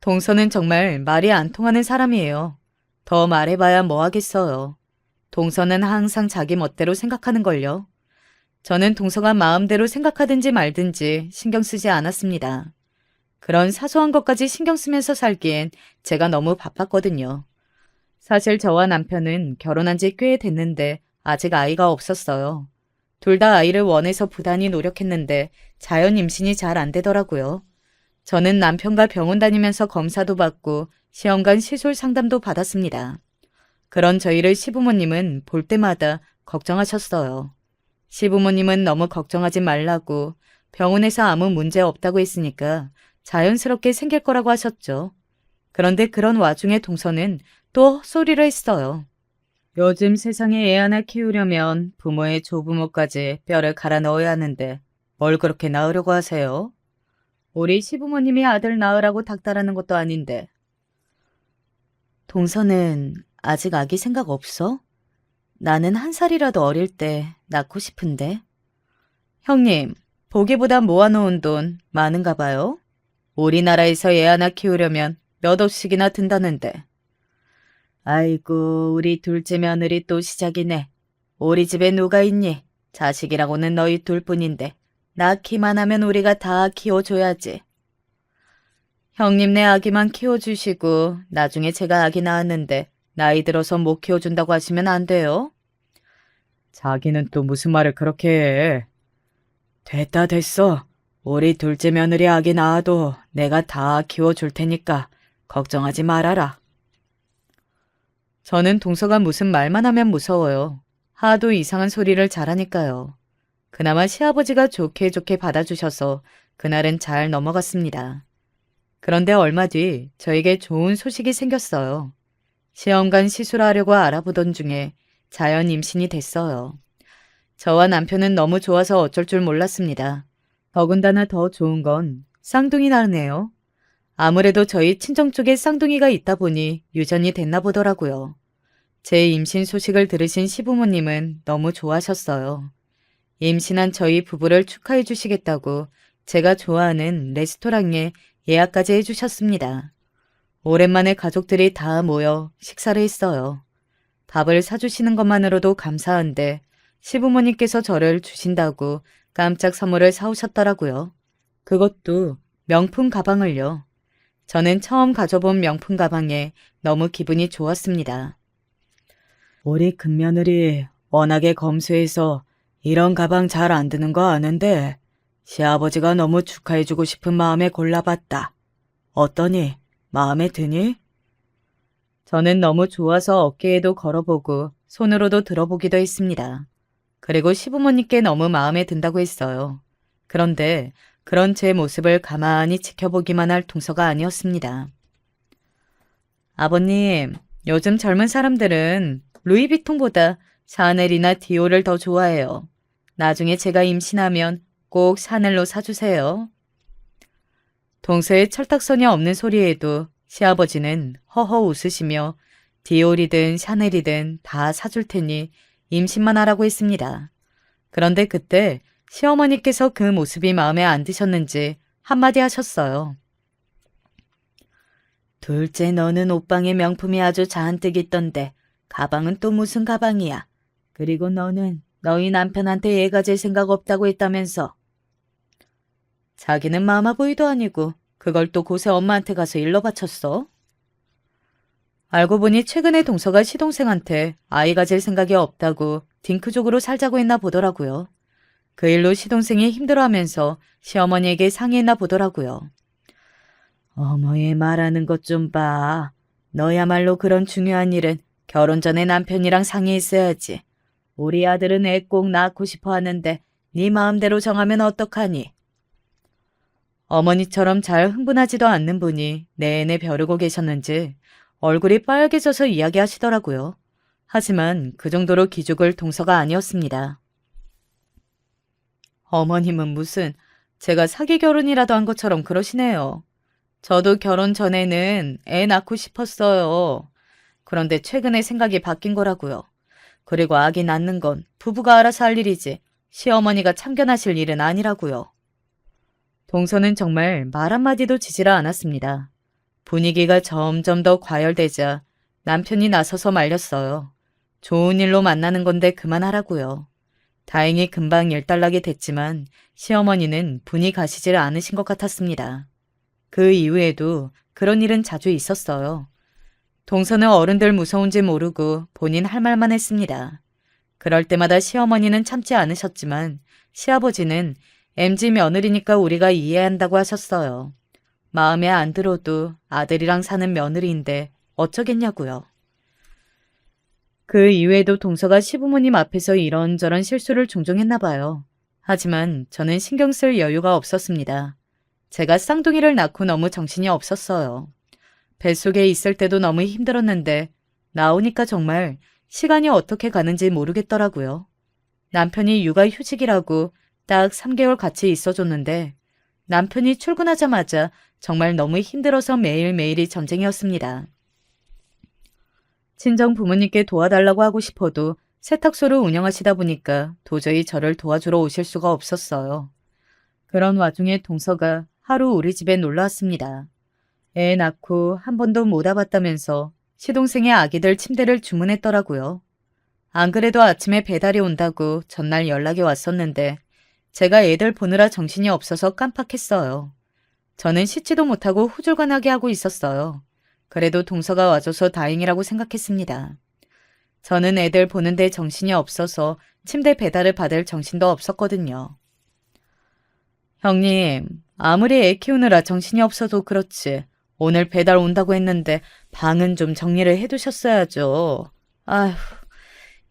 S1: 동서는 정말 말이 안 통하는 사람이에요. 더 말해봐야 뭐 하겠어요. 동서는 항상 자기 멋대로 생각하는걸요. 저는 동서가 마음대로 생각하든지 말든지 신경 쓰지 않았습니다. 그런 사소한 것까지 신경 쓰면서 살기엔 제가 너무 바빴거든요. 사실 저와 남편은 결혼한 지 꽤 됐는데 아직 아이가 없었어요. 둘 다 아이를 원해서 부단히 노력했는데 자연 임신이 잘 안 되더라고요. 저는 남편과 병원 다니면서 검사도 받고 시험관 시술 상담도 받았습니다. 그런 저희를 시부모님은 볼 때마다 걱정하셨어요. 시부모님은 너무 걱정하지 말라고 병원에서 아무 문제 없다고 했으니까 자연스럽게 생길 거라고 하셨죠. 그런데 그런 와중에 동서는 또 헛소리를 했어요. 요즘 세상에 애 하나 키우려면 부모의 조부모까지 뼈를 갈아 넣어야 하는데 뭘 그렇게 낳으려고 하세요? 우리 시부모님이 아들 낳으라고 닥달하는 것도 아닌데. 동서는 아직 아기 생각 없어? 나는 1살이라도 어릴 때 낳고 싶은데. 형님, 보기보다 모아놓은 돈 많은가 봐요? 우리나라에서 애 하나 키우려면 몇 억씩이나 든다는데. 아이고, 우리 둘째 며느리 또 시작이네. 우리 집에 누가 있니? 자식이라고는 너희 둘뿐인데 낳기만 하면 우리가 다 키워줘야지. 형님네 아기만 키워주시고 나중에 제가 아기 낳았는데 나이 들어서 못 키워준다고 하시면 안 돼요. 자기는 또 무슨 말을 그렇게 해. 됐다 됐어. 우리 둘째 며느리 아기 낳아도 내가 다 키워줄 테니까 걱정하지 말아라. 저는 동서가 무슨 말만 하면 무서워요. 하도 이상한 소리를 잘하니까요. 그나마 시아버지가 좋게 좋게 받아주셔서 그날은 잘 넘어갔습니다. 그런데 얼마 뒤 저에게 좋은 소식이 생겼어요. 시험관 시술하려고 알아보던 중에 자연 임신이 됐어요. 저와 남편은 너무 좋아서 어쩔 줄 몰랐습니다. 더군다나 더 좋은 건 쌍둥이 낳으네요. 아무래도 저희 친정 쪽에 쌍둥이가 있다 보니 유전이 됐나 보더라고요. 제 임신 소식을 들으신 시부모님은 너무 좋아하셨어요. 임신한 저희 부부를 축하해 주시겠다고 제가 좋아하는 레스토랑에 예약까지 해주셨습니다. 오랜만에 가족들이 다 모여 식사를 했어요. 밥을 사주시는 것만으로도 감사한데 시부모님께서 저를 주신다고 깜짝 선물을 사오셨더라고요. 그것도 명품 가방을요. 저는 처음 가져본 명품 가방에 너무 기분이 좋았습니다. 우리 큰며느리 워낙에 검소해서 이런 가방 잘 안 드는 거 아는데 시아버지가 너무 축하해주고 싶은 마음에 골라봤다. 어떠니? 마음에 드니? 저는 너무 좋아서 어깨에도 걸어보고 손으로도 들어보기도 했습니다. 그리고 시부모님께 너무 마음에 든다고 했어요. 그런데 그런 제 모습을 가만히 지켜보기만 할 동서가 아니었습니다. 아버님, 요즘 젊은 사람들은 루이비통보다 샤넬이나 디올을 더 좋아해요. 나중에 제가 임신하면 꼭 샤넬로 사주세요. 동서의 철딱서니 없는 소리에도 시아버지는 허허 웃으시며 디올이든 샤넬이든 다 사줄 테니 임신만 하라고 했습니다. 그런데 그때 시어머니께서 그 모습이 마음에 안 드셨는지 한마디 하셨어요. 둘째 너는 옷방에 명품이 아주 잔뜩 있던데 가방은 또 무슨 가방이야. 그리고 너는 너희 남편한테 애 가질 생각 없다고 했다면서. 자기는 마마보이도 아니고 그걸 또 고세 엄마한테 가서 일러 바쳤어. 알고 보니 최근에 동서가 시동생한테 아이 가질 생각이 없다고 딩크족으로 살자고 했나 보더라고요. 그 일로 시동생이 힘들어하면서 시어머니에게 상의했나 보더라고요. 어머의 말하는 것 좀 봐. 너야말로 그런 중요한 일은 결혼 전에 남편이랑 상의했어야지. 우리 아들은 애 꼭 낳고 싶어 하는데 네 마음대로 정하면 어떡하니? 어머니처럼 잘 흥분하지도 않는 분이 내내 벼르고 계셨는지 얼굴이 빨개져서 이야기하시더라고요. 하지만 그 정도로 기죽을 동서가 아니었습니다. 어머님은 무슨 제가 사기 결혼이라도 한 것처럼 그러시네요. 저도 결혼 전에는 애 낳고 싶었어요. 그런데 최근에 생각이 바뀐 거라고요. 그리고 아기 낳는 건 부부가 알아서 할 일이지 시어머니가 참견하실 일은 아니라고요. 동서는 정말 말 한마디도 지지를 않았습니다. 분위기가 점점 더 과열되자 남편이 나서서 말렸어요. 좋은 일로 만나는 건데 그만하라고요. 다행히 금방 일단락이 됐지만 시어머니는 분이 가시질 않으신 것 같았습니다. 그 이후에도 그런 일은 자주 있었어요. 동서는 어른들 무서운지 모르고 본인 할 말만 했습니다. 그럴 때마다 시어머니는 참지 않으셨지만 시아버지는 MZ 며느리니까 우리가 이해한다고 하셨어요. 마음에 안 들어도 아들이랑 사는 며느리인데 어쩌겠냐고요. 그 이후에도 동서가 시부모님 앞에서 이런저런 실수를 종종 했나 봐요. 하지만 저는 신경 쓸 여유가 없었습니다. 제가 쌍둥이를 낳고 너무 정신이 없었어요. 뱃속에 있을 때도 너무 힘들었는데 나오니까 정말 시간이 어떻게 가는지 모르겠더라고요. 남편이 육아휴직이라고 딱 3개월 같이 있어줬는데 남편이 출근하자마자 정말 너무 힘들어서 매일매일이 전쟁이었습니다. 친정 부모님께 도와달라고 하고 싶어도 세탁소를 운영하시다 보니까 도저히 저를 도와주러 오실 수가 없었어요. 그런 와중에 동서가 하루 우리 집에 놀러 왔습니다. 애 낳고 한 번도 못 와봤다면서 시동생의 아기들 침대를 주문했더라고요. 안 그래도 아침에 배달이 온다고 전날 연락이 왔었는데 제가 애들 보느라 정신이 없어서 깜빡했어요. 저는 씻지도 못하고 후줄근하게 하고 있었어요. 그래도 동서가 와줘서 다행이라고 생각했습니다. 저는 애들 보는데 정신이 없어서 침대 배달을 받을 정신도 없었거든요. 형님, 아무리 애 키우느라 정신이 없어도 그렇지. 오늘 배달 온다고 했는데 방은 좀 정리를 해두셨어야죠. 아휴,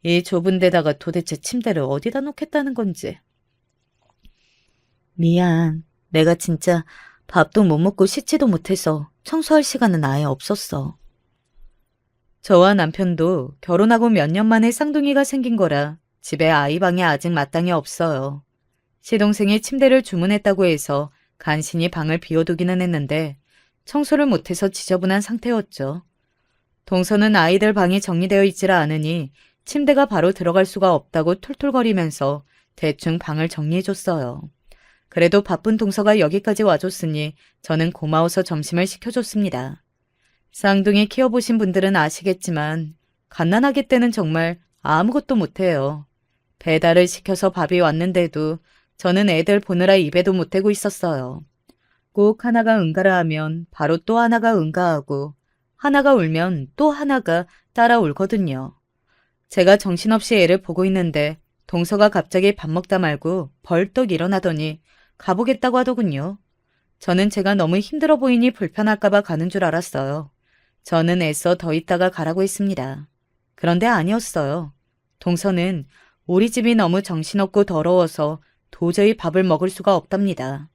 S1: 이 좁은 데다가 도대체 침대를 어디다 놓겠다는 건지. 미안. 내가 진짜 밥도 못 먹고 씻지도 못해서 청소할 시간은 아예 없었어. 저와 남편도 결혼하고 몇 년 만에 쌍둥이가 생긴 거라 집에 아이 방이 아직 마땅히 없어요. 시동생이 침대를 주문했다고 해서 간신히 방을 비워두기는 했는데 청소를 못해서 지저분한 상태였죠. 동서는 아이들 방이 정리되어 있질 않으니 침대가 바로 들어갈 수가 없다고 툴툴거리면서 대충 방을 정리해줬어요. 그래도 바쁜 동서가 여기까지 와줬으니 저는 고마워서 점심을 시켜줬습니다. 쌍둥이 키워보신 분들은 아시겠지만 갓난아기 때는 정말 아무것도 못해요. 배달을 시켜서 밥이 왔는데도 저는 애들 보느라 입에도 못 대고 있었어요. 꼭 하나가 응가라 하면 바로 또 하나가 응가하고 하나가 울면 또 하나가 따라 울거든요. 제가 정신없이 애를 보고 있는데 동서가 갑자기 밥 먹다 말고 벌떡 일어나더니 가보겠다고 하더군요. 저는 제가 너무 힘들어 보이니 불편할까봐 가는 줄 알았어요. 저는 애써 더 있다가 가라고 했습니다. 그런데 아니었어요. 동서는 우리 집이 너무 정신없고 더러워서 도저히 밥을 먹을 수가 없답니다.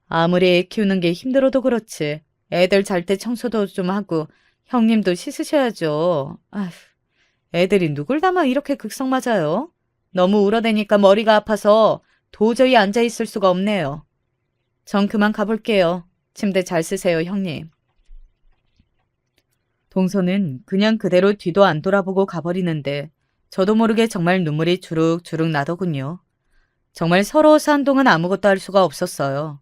S1: 아무리 애 키우는 게 힘들어도 그렇지. 애들 잘 때 청소도 좀 하고 형님도 씻으셔야죠. 아휴, 애들이 누굴 닮아 이렇게 극성 맞아요? 너무 울어대니까 머리가 아파서 도저히 앉아있을 수가 없네요. 전 그만 가볼게요. 침대 잘 쓰세요, 형님. 동서는 그냥 그대로 뒤도 안 돌아보고 가버리는데 저도 모르게 정말 눈물이 주룩주룩 나더군요. 정말 서러워서 한동안 아무것도 할 수가 없었어요.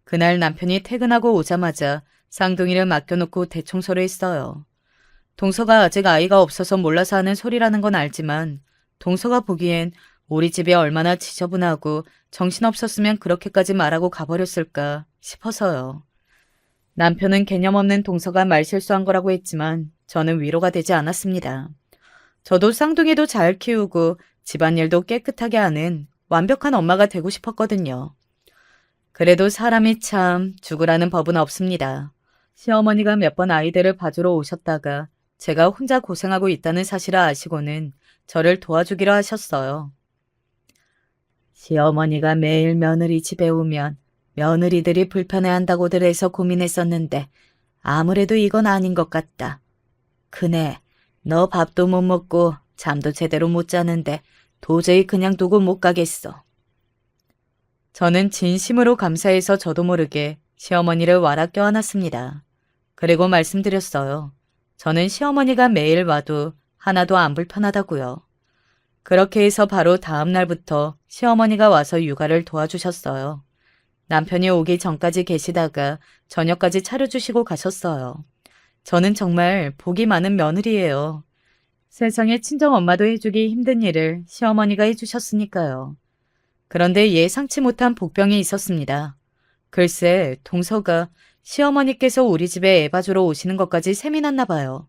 S1: 그날 남편이 퇴근하고 오자마자 쌍둥이를 맡겨놓고 대청소를 했어요. 동서가 아직 아이가 없어서 몰라서 하는 소리라는 건 알지만 동서가 보기엔 우리 집이 얼마나 지저분하고 정신없었으면 그렇게까지 말하고 가버렸을까 싶어서요. 남편은 개념 없는 동서가 말실수한 거라고 했지만 저는 위로가 되지 않았습니다. 저도 쌍둥이도 잘 키우고 집안일도 깨끗하게 하는 완벽한 엄마가 되고 싶었거든요. 그래도 사람이 참 죽으라는 법은 없습니다. 시어머니가 몇 번 아이들을 봐주러 오셨다가 제가 혼자 고생하고 있다는 사실을 아시고는 저를 도와주기로 하셨어요. 시어머니가 매일 며느리 집에 오면 며느리들이 불편해한다고들 해서 고민했었는데 아무래도 이건 아닌 것 같다. 그네, 너 밥도 못 먹고 잠도 제대로 못 자는데 도저히 그냥 두고 못 가겠어. 저는 진심으로 감사해서 저도 모르게 시어머니를 와라 껴안았습니다. 그리고 말씀드렸어요. 저는 시어머니가 매일 와도 하나도 안 불편하다고요. 그렇게 해서 바로 다음 날부터 시어머니가 와서 육아를 도와주셨어요. 남편이 오기 전까지 계시다가 저녁까지 차려주시고 가셨어요. 저는 정말 복이 많은 며느리예요. 세상에 친정엄마도 해주기 힘든 일을 시어머니가 해주셨으니까요. 그런데 예상치 못한 복병이 있었습니다. 글쎄, 동서가 시어머니께서 우리 집에 애 봐주러 오시는 것까지 셈이 났나 봐요.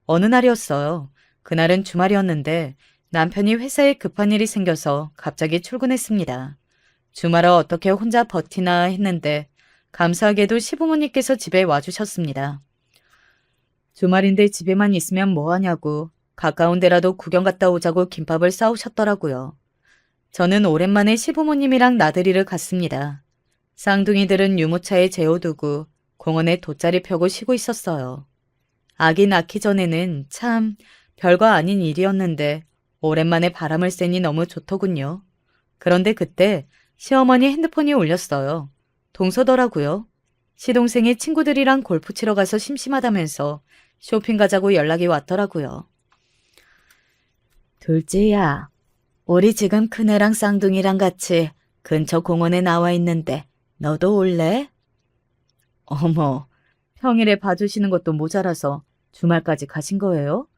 S1: 어느 날이었어요. 그날은 주말이었는데 남편이 회사에 급한 일이 생겨서 갑자기 출근했습니다. 주말을 어떻게 혼자 버티나 했는데 감사하게도 시부모님께서 집에 와주셨습니다. 주말인데 집에만 있으면 뭐하냐고 가까운 데라도 구경 갔다 오자고 김밥을 싸우셨더라고요. 저는 오랜만에 시부모님이랑 나들이를 갔습니다. 쌍둥이들은 유모차에 재워두고 공원에 돗자리 펴고 쉬고 있었어요. 아기 낳기 전에는 참 별거 아닌 일이었는데 오랜만에 바람을 쐬니 너무 좋더군요. 그런데 그때 시어머니 핸드폰이 울렸어요. 동서더라고요. 시동생이 친구들이랑 골프 치러 가서 심심하다면서 쇼핑 가자고 연락이 왔더라고요. 둘째야, 우리 지금 큰애랑 쌍둥이랑 같이 근처 공원에 나와 있는데 너도 올래? 어머, 평일에 봐주시는 것도 모자라서 주말까지 가신 거예요?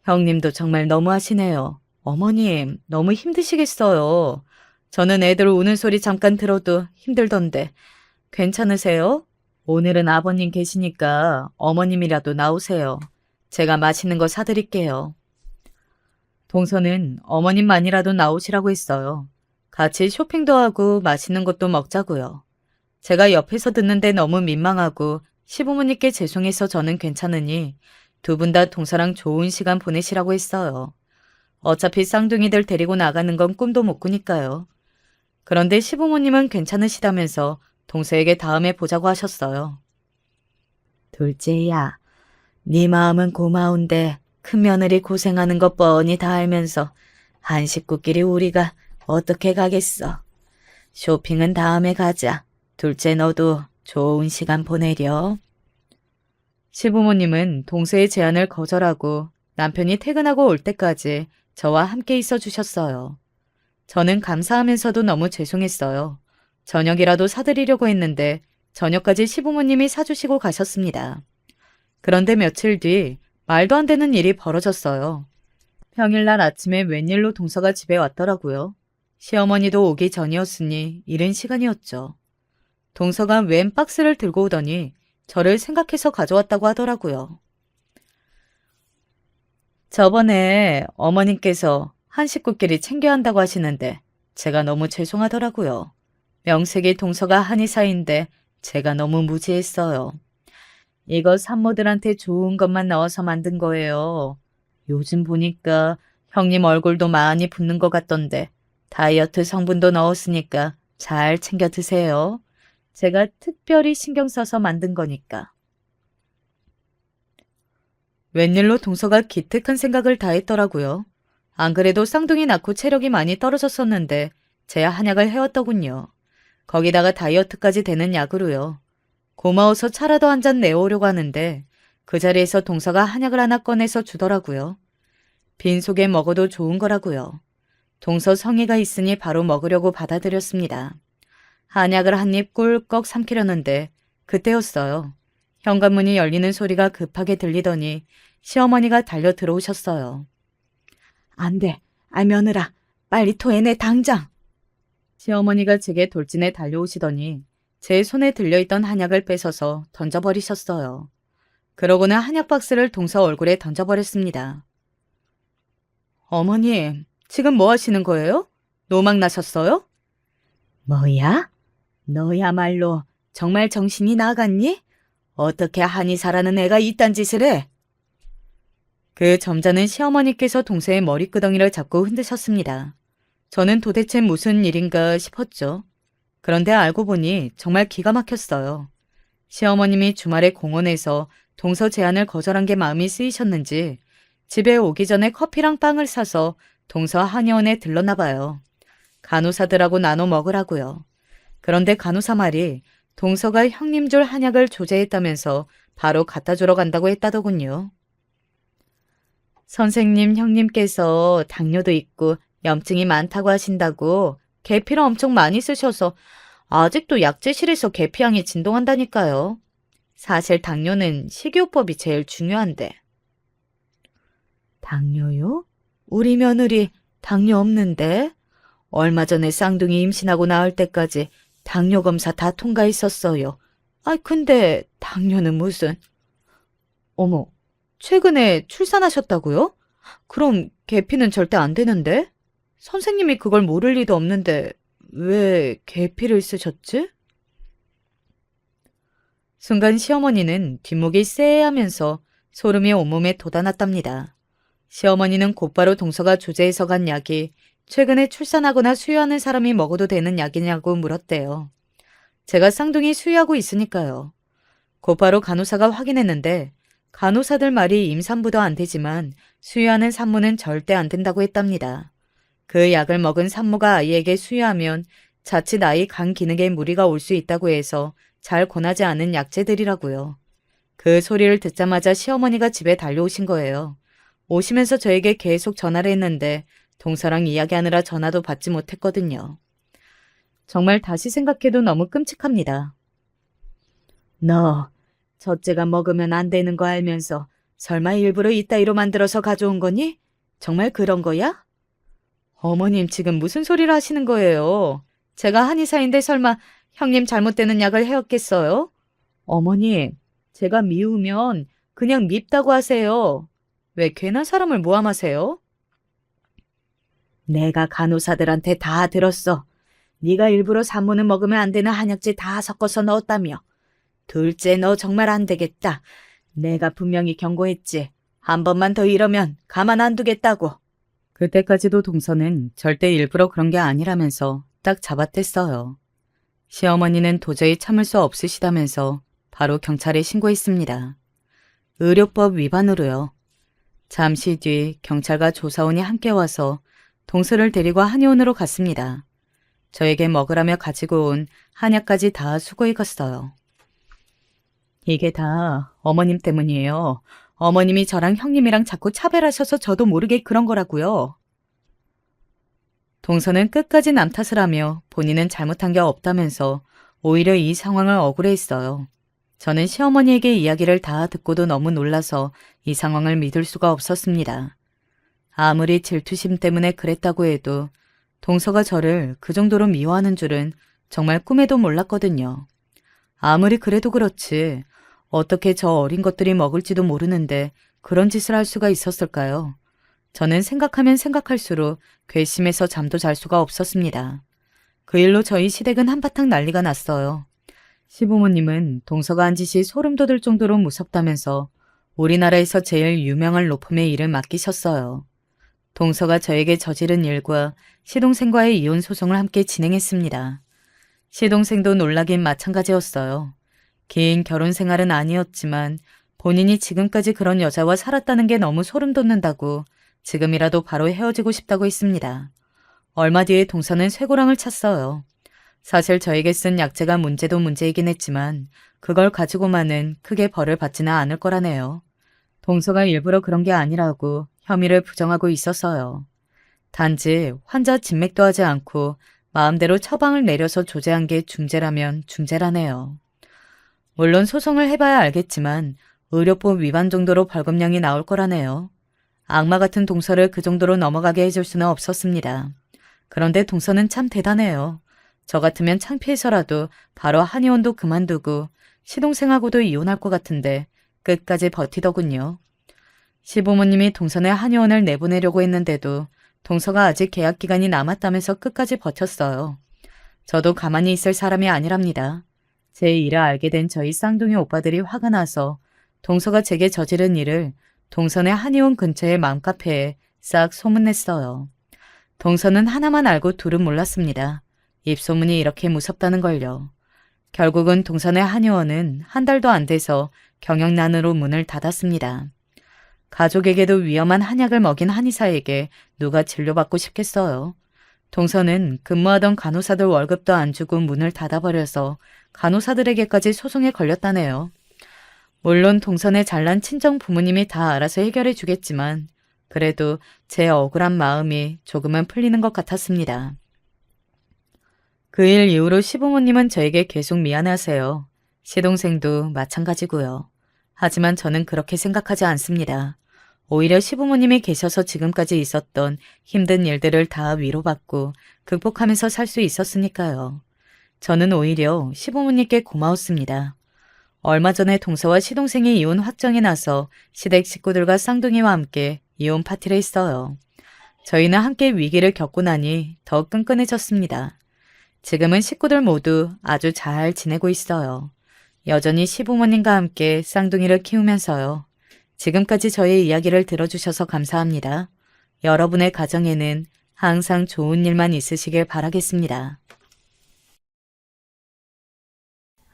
S1: 형님도 정말 너무하시네요. 어머님, 너무 힘드시겠어요. 저는 애들 우는 소리 잠깐 들어도 힘들던데 괜찮으세요? 오늘은 아버님 계시니까 어머님이라도 나오세요. 제가 맛있는 거 사드릴게요. 동서는 어머님만이라도 나오시라고 했어요. 같이 쇼핑도 하고 맛있는 것도 먹자고요. 제가 옆에서 듣는데 너무 민망하고 시부모님께 죄송해서 저는 괜찮으니 두 분 다 동서랑 좋은 시간 보내시라고 했어요. 어차피 쌍둥이들 데리고 나가는 건 꿈도 못 꾸니까요. 그런데 시부모님은 괜찮으시다면서 동서에게 다음에 보자고 하셨어요. 둘째야, 네 마음은 고마운데 큰 며느리 고생하는 것 뻔히 다 알면서 한 식구끼리 우리가 어떻게 가겠어. 쇼핑은 다음에 가자. 둘째 너도 좋은 시간 보내렴. 시부모님은 동서의 제안을 거절하고 남편이 퇴근하고 올 때까지 저와 함께 있어 주셨어요. 저는 감사하면서도 너무 죄송했어요. 저녁이라도 사드리려고 했는데 저녁까지 시부모님이 사주시고 가셨습니다. 그런데 며칠 뒤 말도 안 되는 일이 벌어졌어요. 평일날 아침에 웬일로 동서가 집에 왔더라고요. 시어머니도 오기 전이었으니 이른 시간이었죠. 동서가 웬 박스를 들고 오더니 저를 생각해서 가져왔다고 하더라고요. 저번에 어머님께서 한 식구끼리 챙겨야 한다고 하시는데 제가 너무 죄송하더라고요. 명색이 동서가 한의사인데 제가 너무 무지했어요. 이거 산모들한테 좋은 것만 넣어서 만든 거예요. 요즘 보니까 형님 얼굴도 많이 붓는 것 같던데 다이어트 성분도 넣었으니까 잘 챙겨 드세요. 제가 특별히 신경 써서 만든 거니까. 웬일로 동서가 기특한 생각을 다 했더라고요. 안 그래도 쌍둥이 낳고 체력이 많이 떨어졌었는데 제 한약을 해왔더군요. 거기다가 다이어트까지 되는 약으로요. 고마워서 차라도 한 잔 내오려고 하는데 그 자리에서 동서가 한약을 하나 꺼내서 주더라고요. 빈속에 먹어도 좋은 거라고요. 동서 성의가 있으니 바로 먹으려고 받아들였습니다. 한약을 한 입 꿀꺽 삼키려는데 그때였어요. 현관문이 열리는 소리가 급하게 들리더니 시어머니가 달려 들어오셨어요. 안 돼. 며느라. 빨리 토해내 당장. 시어머니가 제게 돌진해 달려오시더니 제 손에 들려있던 한약을 뺏어서 던져버리셨어요. 그러고는 한약 박스를 동서 얼굴에 던져버렸습니다. 어머니, 지금 뭐 하시는 거예요? 노막 나셨어요? 뭐야? 너야말로 정말 정신이 나갔니? 어떻게 한의사라는 애가 이딴 짓을 해? 그 점잖은 시어머니께서 동서의 머리끄덩이를 잡고 흔드셨습니다. 저는 도대체 무슨 일인가 싶었죠. 그런데 알고 보니 정말 기가 막혔어요. 시어머님이 주말에 공원에서 동서 제안을 거절한 게 마음이 쓰이셨는지 집에 오기 전에 커피랑 빵을 사서 동서 한의원에 들렀나 봐요. 간호사들하고 나눠 먹으라고요. 그런데 간호사 말이 동서가 형님 줄 한약을 조제했다면서 바로 갖다 주러 간다고 했다더군요. 선생님 형님께서 당뇨도 있고 염증이 많다고 하신다고 계피를 엄청 많이 쓰셔서 아직도 약재실에서 계피향이 진동한다니까요. 사실 당뇨는 식이요법이 제일 중요한데. 당뇨요? 우리 며느리 당뇨 없는데? 얼마 전에 쌍둥이 임신하고 나올 때까지 당뇨 검사 다 통과했었어요. 근데 당뇨는 무슨... 어머, 최근에 출산하셨다고요? 그럼 계피는 절대 안 되는데? 선생님이 그걸 모를 리도 없는데 왜 계피를 쓰셨지? 순간 시어머니는 뒷목이 쎄하면서 소름이 온몸에 돋아났답니다. 시어머니는 곧바로 동서가 조제해서 간 약이 최근에 출산하거나 수유하는 사람이 먹어도 되는 약이냐고 물었대요. 제가 쌍둥이 수유하고 있으니까요. 곧바로 간호사가 확인했는데 간호사들 말이 임산부도 안 되지만 수유하는 산모는 절대 안 된다고 했답니다. 그 약을 먹은 산모가 아이에게 수유하면 자칫 아이 간 기능에 무리가 올 수 있다고 해서 잘 권하지 않은 약재들이라고요. 그 소리를 듣자마자 시어머니가 집에 달려오신 거예요. 오시면서 저에게 계속 전화를 했는데 동서랑 이야기하느라 전화도 받지 못했거든요. 정말 다시 생각해도 너무 끔찍합니다. 너 첫째가 먹으면 안 되는 거 알면서 설마 일부러 이따위로 만들어서 가져온 거니? 정말 그런 거야? 어머님 지금 무슨 소리를 하시는 거예요? 제가 한의사인데 설마 형님 잘못되는 약을 해왔겠어요? 어머님, 제가 미우면 그냥 밉다고 하세요. 왜 괜한 사람을 모함하세요? 내가 간호사들한테 다 들었어. 네가 일부러 산모는 먹으면 안 되는 한약재 다 섞어서 넣었다며. 둘째 너 정말 안 되겠다. 내가 분명히 경고했지. 한 번만 더 이러면 가만 안 두겠다고. 그때까지도 동서는 절대 일부러 그런 게 아니라면서 딱 잡아댔어요. 시어머니는 도저히 참을 수 없으시다면서 바로 경찰에 신고했습니다. 의료법 위반으로요. 잠시 뒤 경찰과 조사원이 함께 와서 동서를 데리고 한의원으로 갔습니다. 저에게 먹으라며 가지고 온 한약까지 다 수고해 갔어요. 이게 다 어머님 때문이에요. 어머님이 저랑 형님이랑 자꾸 차별하셔서 저도 모르게 그런 거라고요. 동서는 끝까지 남 탓을 하며 본인은 잘못한 게 없다면서 오히려 이 상황을 억울해했어요. 저는 시어머니에게 이야기를 다 듣고도 너무 놀라서 이 상황을 믿을 수가 없었습니다. 아무리 질투심 때문에 그랬다고 해도 동서가 저를 그 정도로 미워하는 줄은 정말 꿈에도 몰랐거든요. 아무리 그래도 그렇지 어떻게 저 어린 것들이 먹을지도 모르는데 그런 짓을 할 수가 있었을까요? 저는 생각하면 생각할수록 괘씸해서 잠도 잘 수가 없었습니다. 그 일로 저희 시댁은 한바탕 난리가 났어요. 시부모님은 동서가 한 짓이 소름 돋을 정도로 무섭다면서 우리나라에서 제일 유명한 로펌의 일을 맡기셨어요. 동서가 저에게 저지른 일과 시동생과의 이혼 소송을 함께 진행했습니다. 시동생도 놀라긴 마찬가지였어요. 긴 결혼 생활은 아니었지만 본인이 지금까지 그런 여자와 살았다는 게 너무 소름 돋는다고 지금이라도 바로 헤어지고 싶다고 했습니다. 얼마 뒤에 동서는 쇠고랑을 찼어요. 사실 저에게 쓴 약재가 문제도 문제이긴 했지만 그걸 가지고만은 크게 벌을 받지는 않을 거라네요. 동서가 일부러 그런 게 아니라고 혐의를 부정하고 있었어요. 단지 환자 진맥도 하지 않고 마음대로 처방을 내려서 조제한 게 중재라면 중재라네요. 물론 소송을 해봐야 알겠지만 의료법 위반 정도로 벌금량이 나올 거라네요. 악마 같은 동서를 그 정도로 넘어가게 해줄 수는 없었습니다. 그런데 동서는 참 대단해요. 저 같으면 창피해서라도 바로 한의원도 그만두고 시동생하고도 이혼할 것 같은데 끝까지 버티더군요. 시부모님이 동서네 한의원을 내보내려고 했는데도 동서가 아직 계약 기간이 남았다면서 끝까지 버텼어요. 저도 가만히 있을 사람이 아니랍니다. 제 일을 알게 된 저희 쌍둥이 오빠들이 화가 나서 동서가 제게 저지른 일을 동서네 한의원 근처의 맘카페에 싹 소문냈어요. 동서는 하나만 알고 둘은 몰랐습니다. 입소문이 이렇게 무섭다는 걸요. 결국은 동서네 한의원은 한 달도 안 돼서 경영난으로 문을 닫았습니다. 가족에게도 위험한 한약을 먹인 한의사에게 누가 진료받고 싶겠어요. 동서는 근무하던 간호사들 월급도 안 주고 문을 닫아버려서 간호사들에게까지 소송에 걸렸다네요. 물론 동서네 잘난 친정 부모님이 다 알아서 해결해 주겠지만 그래도 제 억울한 마음이 조금은 풀리는 것 같았습니다. 그 일 이후로 시부모님은 저에게 계속 미안해하세요. 시동생도 마찬가지고요. 하지만 저는 그렇게 생각하지 않습니다. 오히려 시부모님이 계셔서 지금까지 있었던 힘든 일들을 다 위로받고 극복하면서 살 수 있었으니까요. 저는 오히려 시부모님께 고마웠습니다. 얼마 전에 동서와 시동생이 이혼 확정이 나서 시댁 식구들과 쌍둥이와 함께 이혼 파티를 했어요. 저희는 함께 위기를 겪고 나니 더 끈끈해졌습니다. 지금은 식구들 모두 아주 잘 지내고 있어요. 여전히 시부모님과 함께 쌍둥이를 키우면서요. 지금까지 저의 이야기를 들어주셔서 감사합니다. 여러분의 가정에는 항상 좋은 일만 있으시길 바라겠습니다.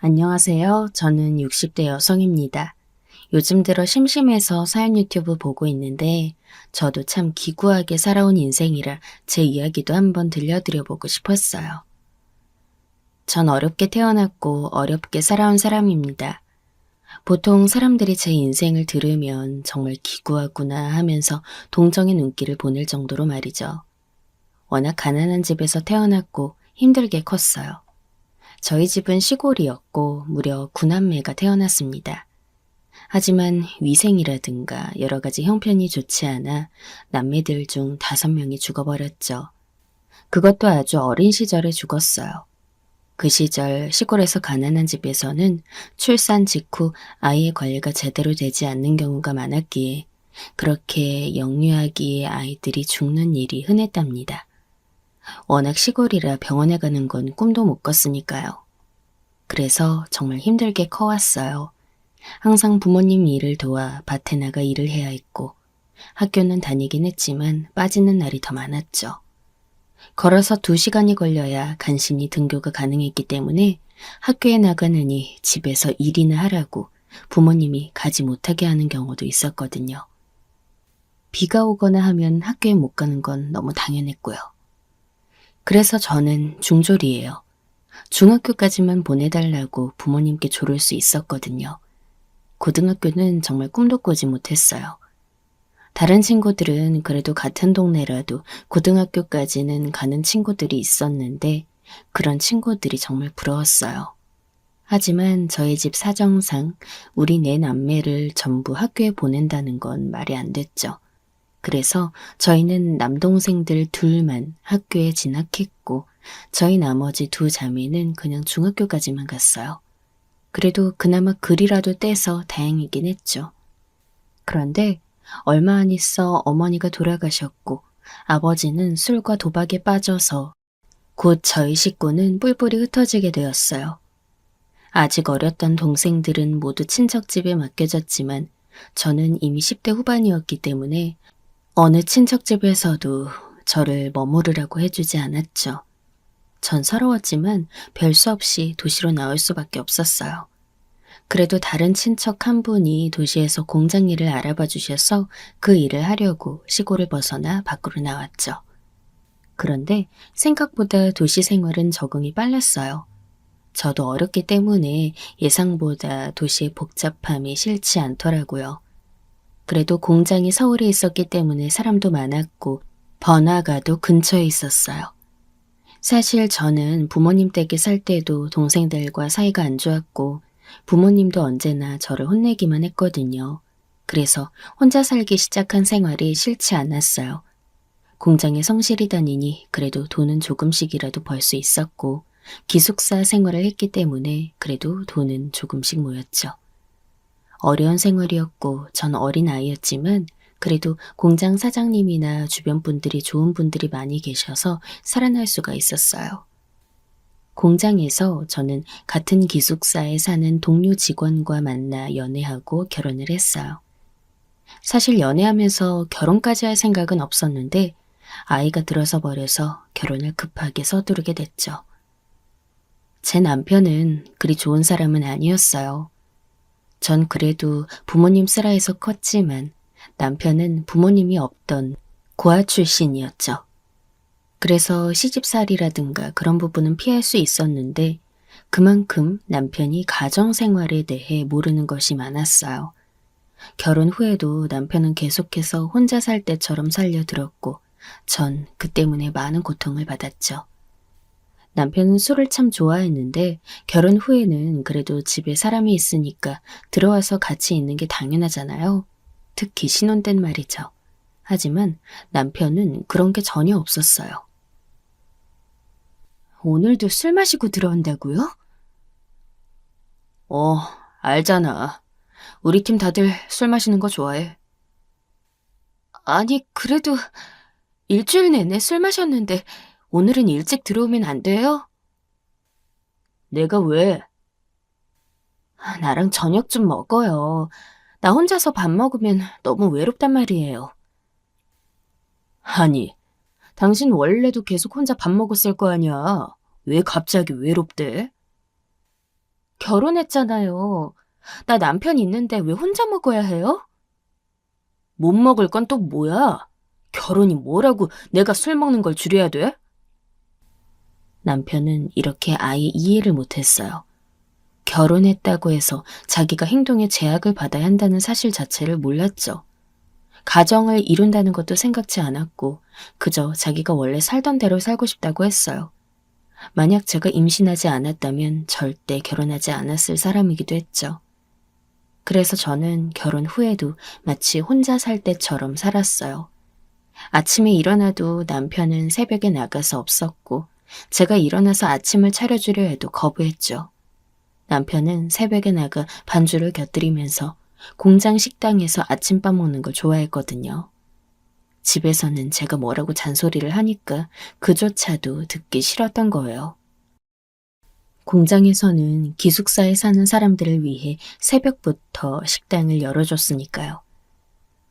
S2: 안녕하세요. 저는 60대 여성입니다. 요즘 들어 심심해서 사연 유튜브 보고 있는데 저도 참 기구하게 살아온 인생이라 제 이야기도 한번 들려드려보고 싶었어요. 전 어렵게 태어났고 어렵게 살아온 사람입니다. 보통 사람들이 제 인생을 들으면 정말 기구하구나 하면서 동정의 눈길을 보낼 정도로 말이죠. 워낙 가난한 집에서 태어났고 힘들게 컸어요. 저희 집은 시골이었고 무려 9남매가 태어났습니다. 하지만 위생이라든가 여러 가지 형편이 좋지 않아 남매들 중 5명이 죽어버렸죠. 그것도 아주 어린 시절에 죽었어요. 그 시절 시골에서 가난한 집에서는 출산 직후 아이의 관리가 제대로 되지 않는 경우가 많았기에 그렇게 영유아기의 아이들이 죽는 일이 흔했답니다. 워낙 시골이라 병원에 가는 건 꿈도 못 꿨으니까요. 그래서 정말 힘들게 커왔어요. 항상 부모님 일을 도와 밭에 나가 일을 해야 했고 학교는 다니긴 했지만 빠지는 날이 더 많았죠. 걸어서 2시간이 걸려야 간신히 등교가 가능했기 때문에 학교에 나가느니 집에서 일이나 하라고 부모님이 가지 못하게 하는 경우도 있었거든요. 비가 오거나 하면 학교에 못 가는 건 너무 당연했고요. 그래서 저는 중졸이에요. 중학교까지만 보내달라고 부모님께 조를 수 있었거든요. 고등학교는 정말 꿈도 꾸지 못했어요. 다른 친구들은 그래도 같은 동네라도 고등학교까지는 가는 친구들이 있었는데 그런 친구들이 정말 부러웠어요. 하지만 저희 집 사정상 우리 4남매를 전부 학교에 보낸다는 건 말이 안 됐죠. 그래서 저희는 남동생들 2만 학교에 진학했고 저희 나머지 2 자매는 그냥 중학교까지만 갔어요. 그래도 그나마 글이라도 떼서 다행이긴 했죠. 그런데 얼마 안 있어 어머니가 돌아가셨고 아버지는 술과 도박에 빠져서 곧 저희 식구는 뿔뿔이 흩어지게 되었어요. 아직 어렸던 동생들은 모두 친척집에 맡겨졌지만 저는 이미 10대 후반이었기 때문에 어느 친척집에서도 저를 머무르라고 해주지 않았죠. 전 서러웠지만 별 수 없이 도시로 나올 수밖에 없었어요. 그래도 다른 친척 한 분이 도시에서 공장 일을 알아봐 주셔서 그 일을 하려고 시골을 벗어나 밖으로 나왔죠. 그런데 생각보다 도시 생활은 적응이 빨랐어요. 저도 어렸기 때문에 예상보다 도시의 복잡함이 싫지 않더라고요. 그래도 공장이 서울에 있었기 때문에 사람도 많았고 번화가도 근처에 있었어요. 사실 저는 부모님 댁에 살 때도 동생들과 사이가 안 좋았고 부모님도 언제나 저를 혼내기만 했거든요. 그래서 혼자 살기 시작한 생활이 싫지 않았어요. 공장에 성실히 다니니 그래도 돈은 조금씩이라도 벌 수 있었고 기숙사 생활을 했기 때문에 그래도 돈은 조금씩 모였죠. 어려운 생활이었고 전 어린 아이였지만 그래도 공장 사장님이나 주변 분들이 좋은 분들이 많이 계셔서 살아날 수가 있었어요. 공장에서 저는 같은 기숙사에 사는 동료 직원과 만나 연애하고 결혼을 했어요. 사실 연애하면서 결혼까지 할 생각은 없었는데 아이가 들어서 버려서 결혼을 급하게 서두르게 됐죠. 제 남편은 그리 좋은 사람은 아니었어요. 전 그래도 부모님 슬하에서 컸지만 남편은 부모님이 없던 고아 출신이었죠. 그래서 시집살이라든가 그런 부분은 피할 수 있었는데 그만큼 남편이 가정생활에 대해 모르는 것이 많았어요. 결혼 후에도 남편은 계속해서 혼자 살 때처럼 살려들었고 전 그 때문에 많은 고통을 받았죠. 남편은 술을 참 좋아했는데 결혼 후에는 그래도 집에 사람이 있으니까 들어와서 같이 있는 게 당연하잖아요. 특히 신혼 땐 말이죠. 하지만 남편은 그런 게 전혀 없었어요. 오늘도 술 마시고 들어온다고요? 알잖아. 우리 팀 다들 술 마시는 거 좋아해. 아니, 그래도 일주일 내내 술 마셨는데 오늘은 일찍 들어오면 안 돼요? 내가 왜? 나랑 저녁 좀 먹어요. 나 혼자서 밥 먹으면 너무 외롭단 말이에요. 아니, 당신 원래도 계속 혼자 밥 먹었을 거 아니야. 왜 갑자기 외롭대? 결혼했잖아요. 나 남편 있는데 왜 혼자 먹어야 해요? 못 먹을 건 또 뭐야? 결혼이 뭐라고 내가 술 먹는 걸 줄여야 돼? 남편은 이렇게 아예 이해를 못했어요. 결혼했다고 해서 자기가 행동에 제약을 받아야 한다는 사실 자체를 몰랐죠. 가정을 이룬다는 것도 생각지 않았고 그저 자기가 원래 살던 대로 살고 싶다고 했어요. 만약 제가 임신하지 않았다면 절대 결혼하지 않았을 사람이기도 했죠. 그래서 저는 결혼 후에도 마치 혼자 살 때처럼 살았어요. 아침에 일어나도 남편은 새벽에 나가서 없었고 제가 일어나서 아침을 차려주려 해도 거부했죠. 남편은 새벽에 나가 반주를 곁들이면서 공장 식당에서 아침밥 먹는 걸 좋아했거든요. 집에서는 제가 뭐라고 잔소리를 하니까 그조차도 듣기 싫었던 거예요. 공장에서는 기숙사에 사는 사람들을 위해 새벽부터 식당을 열어줬으니까요.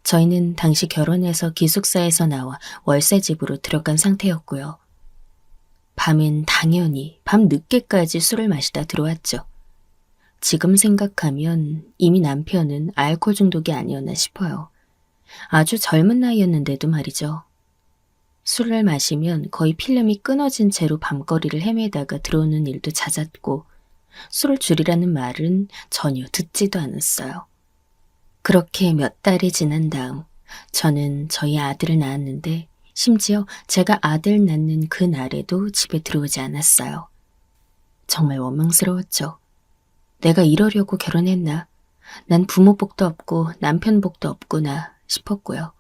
S2: 저희는 당시 결혼해서 기숙사에서 나와 월세집으로 들어간 상태였고요. 밤엔 당연히 밤 늦게까지 술을 마시다 들어왔죠. 지금 생각하면 이미 남편은 알코올 중독이 아니었나 싶어요. 아주 젊은 나이였는데도 말이죠. 술을 마시면 거의 필름이 끊어진 채로 밤거리를 헤매다가 들어오는 일도 잦았고 술을 줄이라는 말은 전혀 듣지도 않았어요. 그렇게 몇 달이 지난 다음 저는 저희 아들을 낳았는데 심지어 제가 아들 낳는 그 날에도 집에 들어오지 않았어요. 정말 원망스러웠죠. 내가 이러려고 결혼했나? 난 부모 복도 없고 남편 복도 없구나 싶었고요.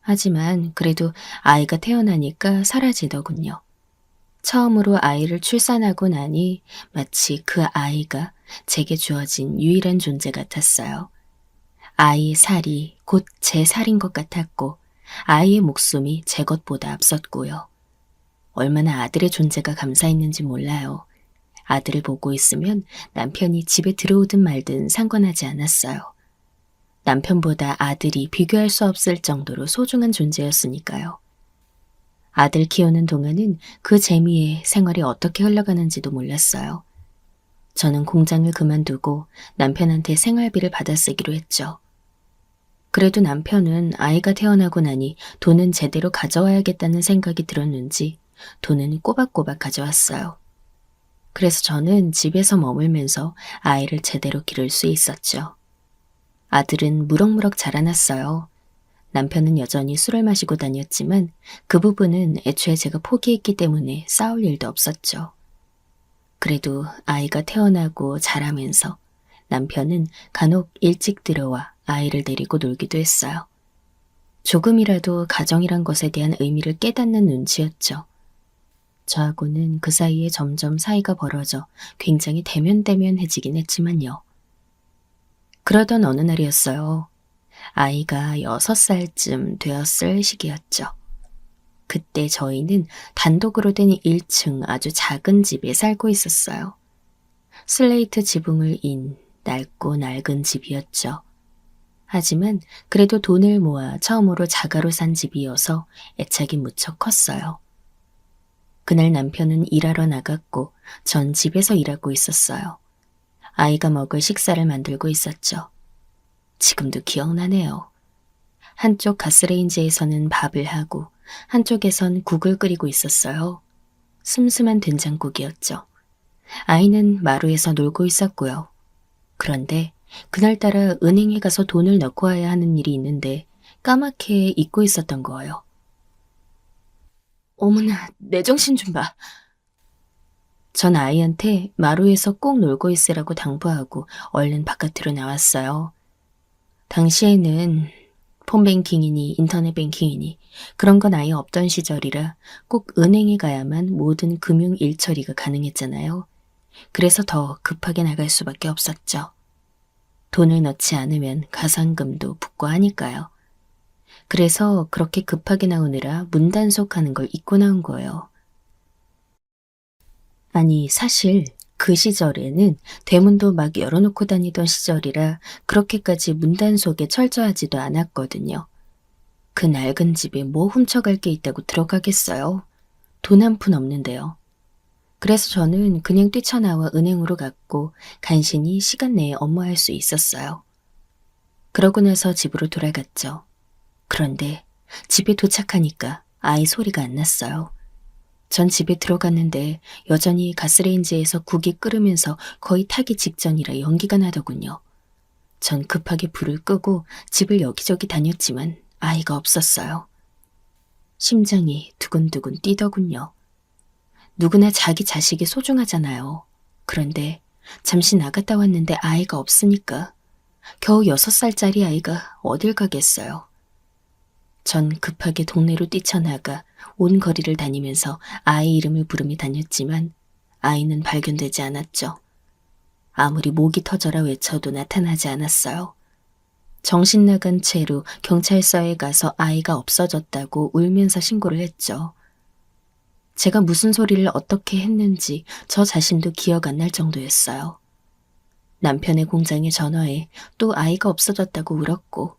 S2: 하지만 그래도 아이가 태어나니까 사라지더군요. 처음으로 아이를 출산하고 나니 마치 그 아이가 제게 주어진 유일한 존재 같았어요. 아이의 살이 곧 제 살인 것 같았고 아이의 목숨이 제 것보다 앞섰고요. 얼마나 아들의 존재가 감사했는지 몰라요. 아들을 보고 있으면 남편이 집에 들어오든 말든 상관하지 않았어요. 남편보다 아들이 비교할 수 없을 정도로 소중한 존재였으니까요. 아들 키우는 동안은 그 재미에 생활이 어떻게 흘러가는지도 몰랐어요. 저는 공장을 그만두고 남편한테 생활비를 받아 쓰기로 했죠. 그래도 남편은 아이가 태어나고 나니 돈은 제대로 가져와야겠다는 생각이 들었는지 돈은 꼬박꼬박 가져왔어요. 그래서 저는 집에서 머물면서 아이를 제대로 기를 수 있었죠. 아들은 무럭무럭 자라났어요. 남편은 여전히 술을 마시고 다녔지만 그 부분은 애초에 제가 포기했기 때문에 싸울 일도 없었죠. 그래도 아이가 태어나고 자라면서 남편은 간혹 일찍 들어와 아이를 데리고 놀기도 했어요. 조금이라도 가정이란 것에 대한 의미를 깨닫는 눈치였죠. 저하고는 그 사이에 점점 사이가 벌어져 굉장히 대면대면해지긴 했지만요. 그러던 어느 날이었어요. 아이가 6살쯤 되었을 시기였죠. 그때 저희는 단독으로 된 1층 아주 작은 집에 살고 있었어요. 슬레이트 지붕을 인 낡고 낡은 집이었죠. 하지만 그래도 돈을 모아 처음으로 자가로 산 집이어서 애착이 무척 컸어요. 그날 남편은 일하러 나갔고 전 집에서 일하고 있었어요. 아이가 먹을 식사를 만들고 있었죠. 지금도 기억나네요. 한쪽 가스레인지에서는 밥을 하고 한쪽에선 국을 끓이고 있었어요. 슴슴한 된장국이었죠. 아이는 마루에서 놀고 있었고요. 그런데 그날따라 은행에 가서 돈을 넣고 와야 하는 일이 있는데 까맣게 잊고 있었던 거예요. 어머나, 내 정신 좀 봐. 전 아이한테 마루에서 꼭 놀고 있으라고 당부하고 얼른 바깥으로 나왔어요. 당시에는 폰뱅킹이니 인터넷 뱅킹이니 그런 건 아예 없던 시절이라 꼭 은행에 가야만 모든 금융 일처리가 가능했잖아요. 그래서 더 급하게 나갈 수밖에 없었죠. 돈을 넣지 않으면 가상금도 붙고 하니까요. 그래서 그렇게 급하게 나오느라 문단속하는 걸 잊고 나온 거예요. 아니, 사실 그 시절에는 대문도 막 열어놓고 다니던 시절이라 그렇게까지 문단속에 철저하지도 않았거든요. 그 낡은 집에 뭐 훔쳐갈 게 있다고 들어가겠어요? 돈 한 푼 없는데요. 그래서 저는 그냥 뛰쳐나와 은행으로 갔고 간신히 시간 내에 업무할 수 있었어요. 그러고 나서 집으로 돌아갔죠. 그런데 집에 도착하니까 아이 소리가 안 났어요. 전 집에 들어갔는데 여전히 가스레인지에서 국이 끓으면서 거의 타기 직전이라 연기가 나더군요. 전 급하게 불을 끄고 집을 여기저기 다녔지만 아이가 없었어요. 심장이 두근두근 뛰더군요. 누구나 자기 자식이 소중하잖아요. 그런데 잠시 나갔다 왔는데 아이가 없으니까 겨우 6살짜리 아이가 어딜 가겠어요. 전 급하게 동네로 뛰쳐나가 온 거리를 다니면서 아이 이름을 부르며 다녔지만 아이는 발견되지 않았죠. 아무리 목이 터져라 외쳐도 나타나지 않았어요. 정신 나간 채로 경찰서에 가서 아이가 없어졌다고 울면서 신고를 했죠. 제가 무슨 소리를 어떻게 했는지 저 자신도 기억 안 날 정도였어요. 남편의 공장에 전화해 또 아이가 없어졌다고 울었고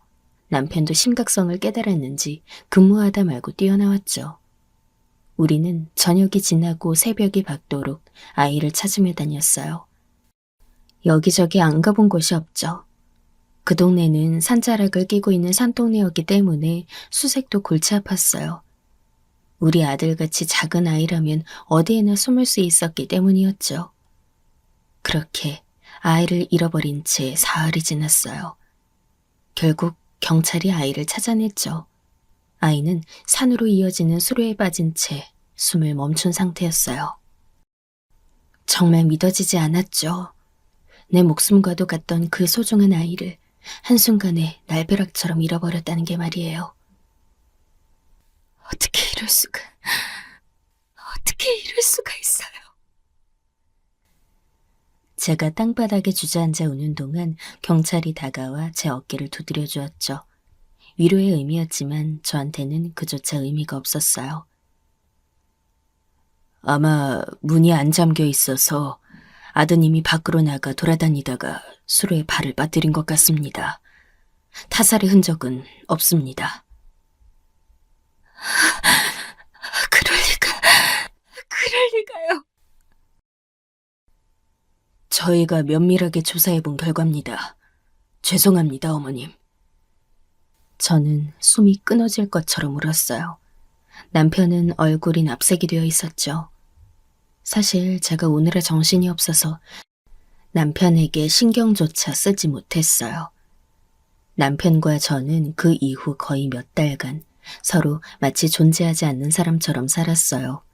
S2: 남편도 심각성을 깨달았는지 근무하다 말고 뛰어나왔죠. 우리는 저녁이 지나고 새벽이 밝도록 아이를 찾으며 다녔어요. 여기저기 안 가본 곳이 없죠. 그 동네는 산자락을 끼고 있는 산동네였기 때문에 수색도 골치 아팠어요. 우리 아들같이 작은 아이라면 어디에나 숨을 수 있었기 때문이었죠. 그렇게 아이를 잃어버린 채 사흘이 지났어요. 결국 경찰이 아이를 찾아냈죠. 아이는 산으로 이어지는 수로에 빠진 채 숨을 멈춘 상태였어요. 정말 믿어지지 않았죠. 내 목숨과도 같던 그 소중한 아이를 한순간에 날벼락처럼 잃어버렸다는 게 말이에요. 어떻게 이럴 수가 있어요. 제가 땅바닥에 주저앉아 우는 동안 경찰이 다가와 제 어깨를 두드려 주었죠. 위로의 의미였지만 저한테는 그조차 의미가 없었어요. 아마 문이 안 잠겨 있어서 아드님이 밖으로 나가 돌아다니다가 수로에 발을 빠뜨린 것 같습니다. 타살의 흔적은 없습니다. 그럴 리가요. 저희가 면밀하게 조사해본 결과입니다. 죄송합니다, 어머님. 저는 숨이 끊어질 것처럼 울었어요. 남편은 얼굴이 납색이 되어 있었죠. 사실 제가 오늘의 정신이 없어서 남편에게 신경조차 쓰지 못했어요. 남편과 저는 그 이후 거의 몇 달간 서로 마치 존재하지 않는 사람처럼 살았어요.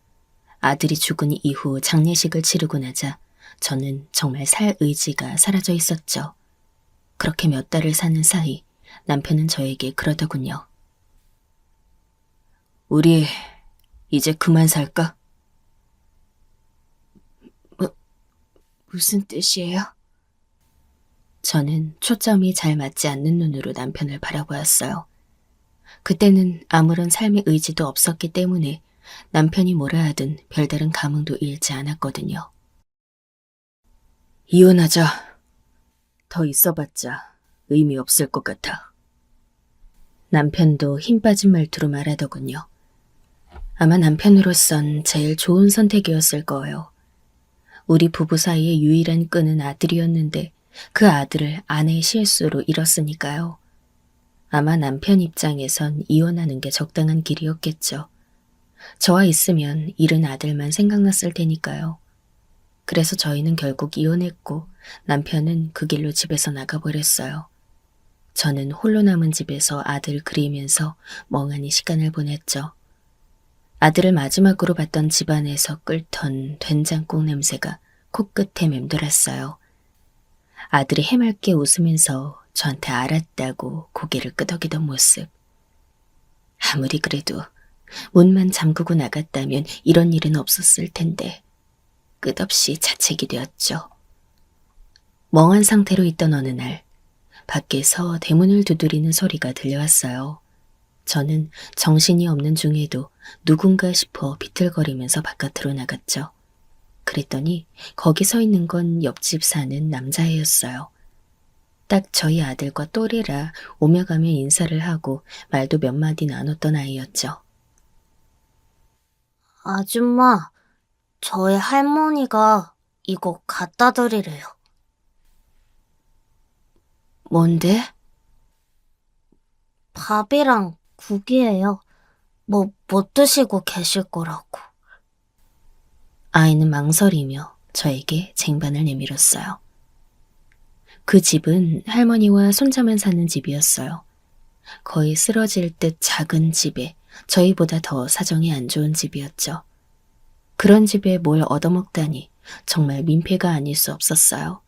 S2: 아들이 죽은 이후 장례식을 치르고 나자 저는 정말 살 의지가 사라져 있었죠. 그렇게 몇 달을 사는 사이 남편은 저에게 그러더군요. 우리 이제 그만 살까? 무슨 뜻이에요? 저는 초점이 잘 맞지 않는 눈으로 남편을 바라보았어요. 그때는 아무런 삶의 의지도 없었기 때문에 남편이 뭐라 하든 별다른 감흥도 잃지 않았거든요. 이혼하자. 더 있어봤자 의미 없을 것 같아. 남편도 힘 빠진 말투로 말하더군요. 아마 남편으로선 제일 좋은 선택이었을 거예요. 우리 부부 사이의 유일한 끈은 아들이었는데 그 아들을 아내의 실수로 잃었으니까요. 아마 남편 입장에선 이혼하는 게 적당한 길이었겠죠. 저와 있으면 잃은 아들만 생각났을 테니까요. 그래서 저희는 결국 이혼했고 남편은 그 길로 집에서 나가버렸어요. 저는 홀로 남은 집에서 아들 그리면서 멍하니 시간을 보냈죠. 아들을 마지막으로 봤던 집안에서 끓던 된장국 냄새가 코끝에 맴돌았어요. 아들이 해맑게 웃으면서 저한테 알았다고 고개를 끄덕이던 모습. 아무리 그래도 문만 잠그고 나갔다면 이런 일은 없었을 텐데 끝없이 자책이 되었죠. 멍한 상태로 있던 어느 날 밖에서 대문을 두드리는 소리가 들려왔어요. 저는 정신이 없는 중에도 누군가 싶어 비틀거리면서 바깥으로 나갔죠. 그랬더니 거기 서 있는 건 옆집 사는 남자애였어요. 딱 저희 아들과 또래라 오며 가며 인사를 하고 말도 몇 마디 나눴던 아이였죠.
S3: 아줌마, 저희 할머니가 이거 갖다 드리래요.
S2: 뭔데?
S3: 밥이랑 국이에요. 못 드시고 계실 거라고.
S2: 아이는 망설이며 저에게 쟁반을 내밀었어요. 그 집은 할머니와 손자만 사는 집이었어요. 거의 쓰러질 듯 작은 집에 저희보다 더 사정이 안 좋은 집이었죠. 그런 집에 뭘 얻어먹다니 정말 민폐가 아닐 수 없었어요.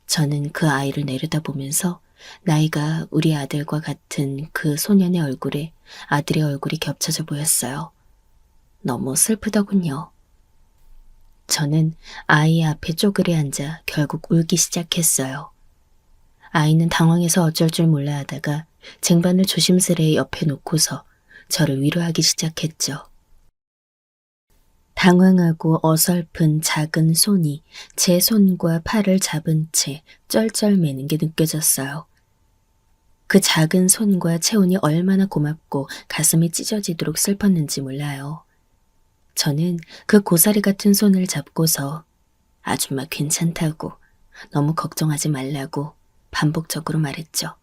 S2: 저는 그 아이를 내려다보면서 나이가 우리 아들과 같은 그 소년의 얼굴에 아들의 얼굴이 겹쳐져 보였어요. 너무 슬프더군요. 저는 아이 앞에 쪼그려 앉아 결국 울기 시작했어요. 아이는 당황해서 어쩔 줄 몰라 하다가 쟁반을 조심스레 옆에 놓고서 저를 위로하기 시작했죠. 당황하고 어설픈 작은 손이 제 손과 팔을 잡은 채 쩔쩔매는 게 느껴졌어요. 그 작은 손과 체온이 얼마나 고맙고 가슴이 찢어지도록 슬펐는지 몰라요. 저는 그 고사리 같은 손을 잡고서 아줌마 괜찮다고, 너무 걱정하지 말라고 반복적으로 말했죠.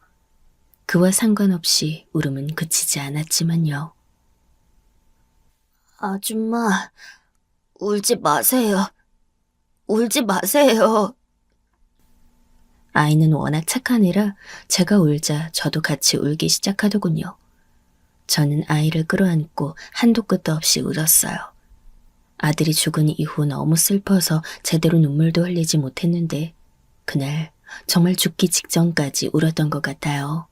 S2: 그와 상관없이 울음은 그치지 않았지만요.
S3: 아줌마, 울지 마세요. 울지 마세요.
S2: 아이는 워낙 착한 애라 제가 울자 저도 같이 울기 시작하더군요. 저는 아이를 끌어안고 한도 끝도 없이 울었어요. 아들이 죽은 이후 너무 슬퍼서 제대로 눈물도 흘리지 못했는데 그날 정말 죽기 직전까지 울었던 것 같아요.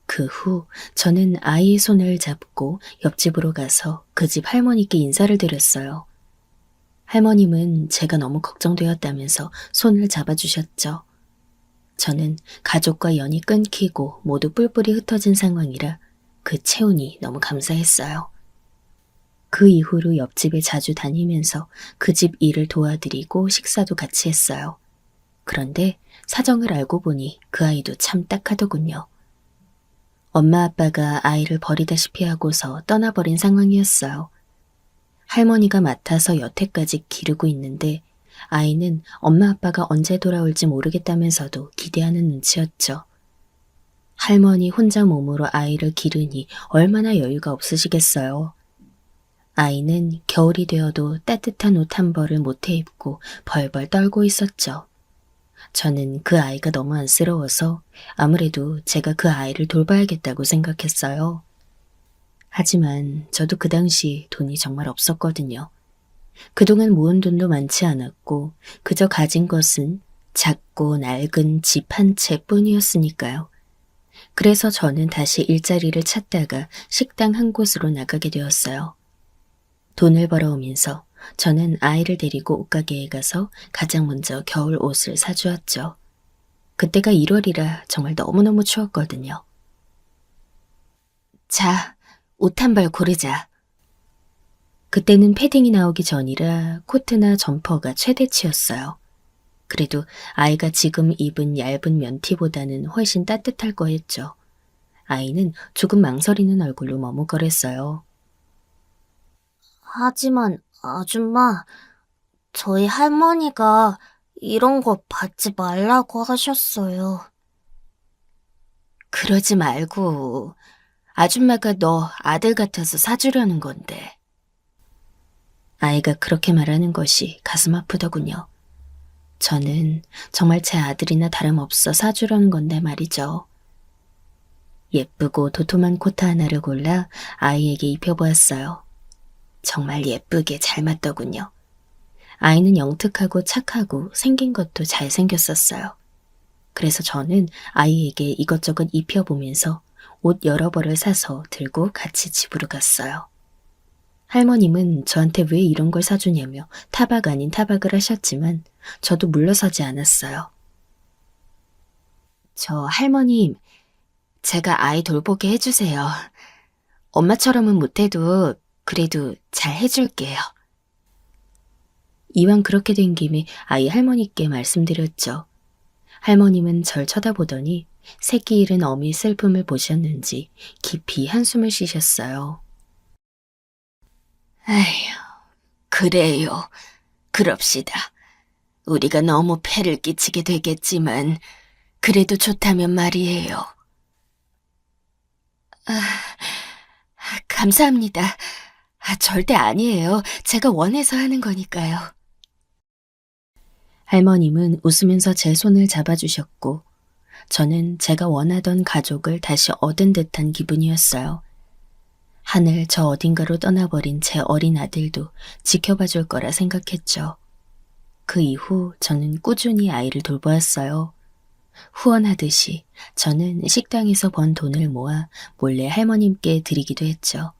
S2: 그 후 저는 아이의 손을 잡고 옆집으로 가서 그 집 할머니께 인사를 드렸어요. 할머님은 제가 너무 걱정되었다면서 손을 잡아주셨죠. 저는 가족과 연이 끊기고 모두 뿔뿔이 흩어진 상황이라 그 체온이 너무 감사했어요. 그 이후로 옆집에 자주 다니면서 그 집 일을 도와드리고 식사도 같이 했어요. 그런데 사정을 알고 보니 그 아이도 참 딱하더군요. 엄마 아빠가 아이를 버리다시피 하고서 떠나버린 상황이었어요. 할머니가 맡아서 여태까지 기르고 있는데 아이는 엄마 아빠가 언제 돌아올지 모르겠다면서도 기대하는 눈치였죠. 할머니 혼자 몸으로 아이를 기르니 얼마나 여유가 없으시겠어요. 아이는 겨울이 되어도 따뜻한 옷 한 벌을 못해 입고 벌벌 떨고 있었죠. 저는 그 아이가 너무 안쓰러워서 아무래도 제가 그 아이를 돌봐야겠다고 생각했어요. 하지만 저도 그 당시 돈이 정말 없었거든요. 그동안 모은 돈도 많지 않았고 그저 가진 것은 작고 낡은 집 한 채뿐이었으니까요. 그래서 저는 다시 일자리를 찾다가 식당 한 곳으로 나가게 되었어요. 돈을 벌어오면서 저는 아이를 데리고 옷가게에 가서 가장 먼저 겨울 옷을 사주었죠. 그때가 1월이라 정말 너무너무 추웠거든요. 자, 옷 한 벌 고르자. 그때는 패딩이 나오기 전이라 코트나 점퍼가 최대치였어요. 그래도 아이가 지금 입은 얇은 면티보다는 훨씬 따뜻할 거였죠. 아이는 조금 망설이는 얼굴로 머뭇거렸어요.
S3: 하지만 아줌마, 저희 할머니가 이런 거 받지 말라고 하셨어요.
S2: 그러지 말고 아줌마가 너 아들 같아서 사주려는 건데. 아이가 그렇게 말하는 것이 가슴 아프더군요. 저는 정말 제 아들이나 다름없어 사주려는 건데 말이죠. 예쁘고 도톰한 코트 하나를 골라 아이에게 입혀보았어요. 정말 예쁘게 잘 맞더군요. 아이는 영특하고 착하고 생긴 것도 잘생겼었어요. 그래서 저는 아이에게 이것저것 입혀보면서 옷 여러 벌을 사서 들고 같이 집으로 갔어요. 할머님은 저한테 왜 이런 걸 사주냐며 타박 아닌 타박을 하셨지만 저도 물러서지 않았어요. 저 할머님, 제가 아이 돌보게 해주세요. 엄마처럼은 못해도 그래도 잘 해줄게요. 이왕 그렇게 된 김에 아이 할머니께 말씀드렸죠. 할머님은 절 쳐다보더니 새끼 잃은 어미 슬픔을 보셨는지 깊이 한숨을 쉬셨어요. 아휴, 그래요. 그럽시다. 우리가 너무 폐를 끼치게 되겠지만 그래도 좋다면 말이에요. 감사합니다. 절대 아니에요. 제가 원해서 하는 거니까요. 할머님은 웃으면서 제 손을 잡아주셨고 저는 제가 원하던 가족을 다시 얻은 듯한 기분이었어요. 하늘 저 어딘가로 떠나버린 제 어린 아들도 지켜봐 줄 거라 생각했죠. 그 이후 저는 꾸준히 아이를 돌보았어요. 후원하듯이 저는 식당에서 번 돈을 모아 몰래 할머님께 드리기도 했죠.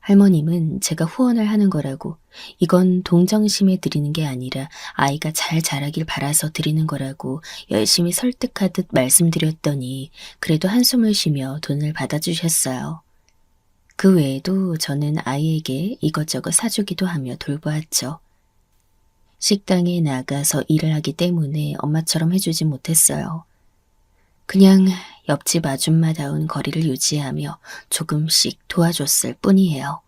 S2: 할머님은 제가 후원을 하는 거라고 이건 동정심에 드리는 게 아니라 아이가 잘 자라길 바라서 드리는 거라고 열심히 설득하듯 말씀드렸더니 그래도 한숨을 쉬며 돈을 받아주셨어요. 그 외에도 저는 아이에게 이것저것 사주기도 하며 돌보았죠. 식당에 나가서 일을 하기 때문에 엄마처럼 해주지 못했어요. 그냥 옆집 아줌마다운 거리를 유지하며 조금씩 도와줬을 뿐이에요.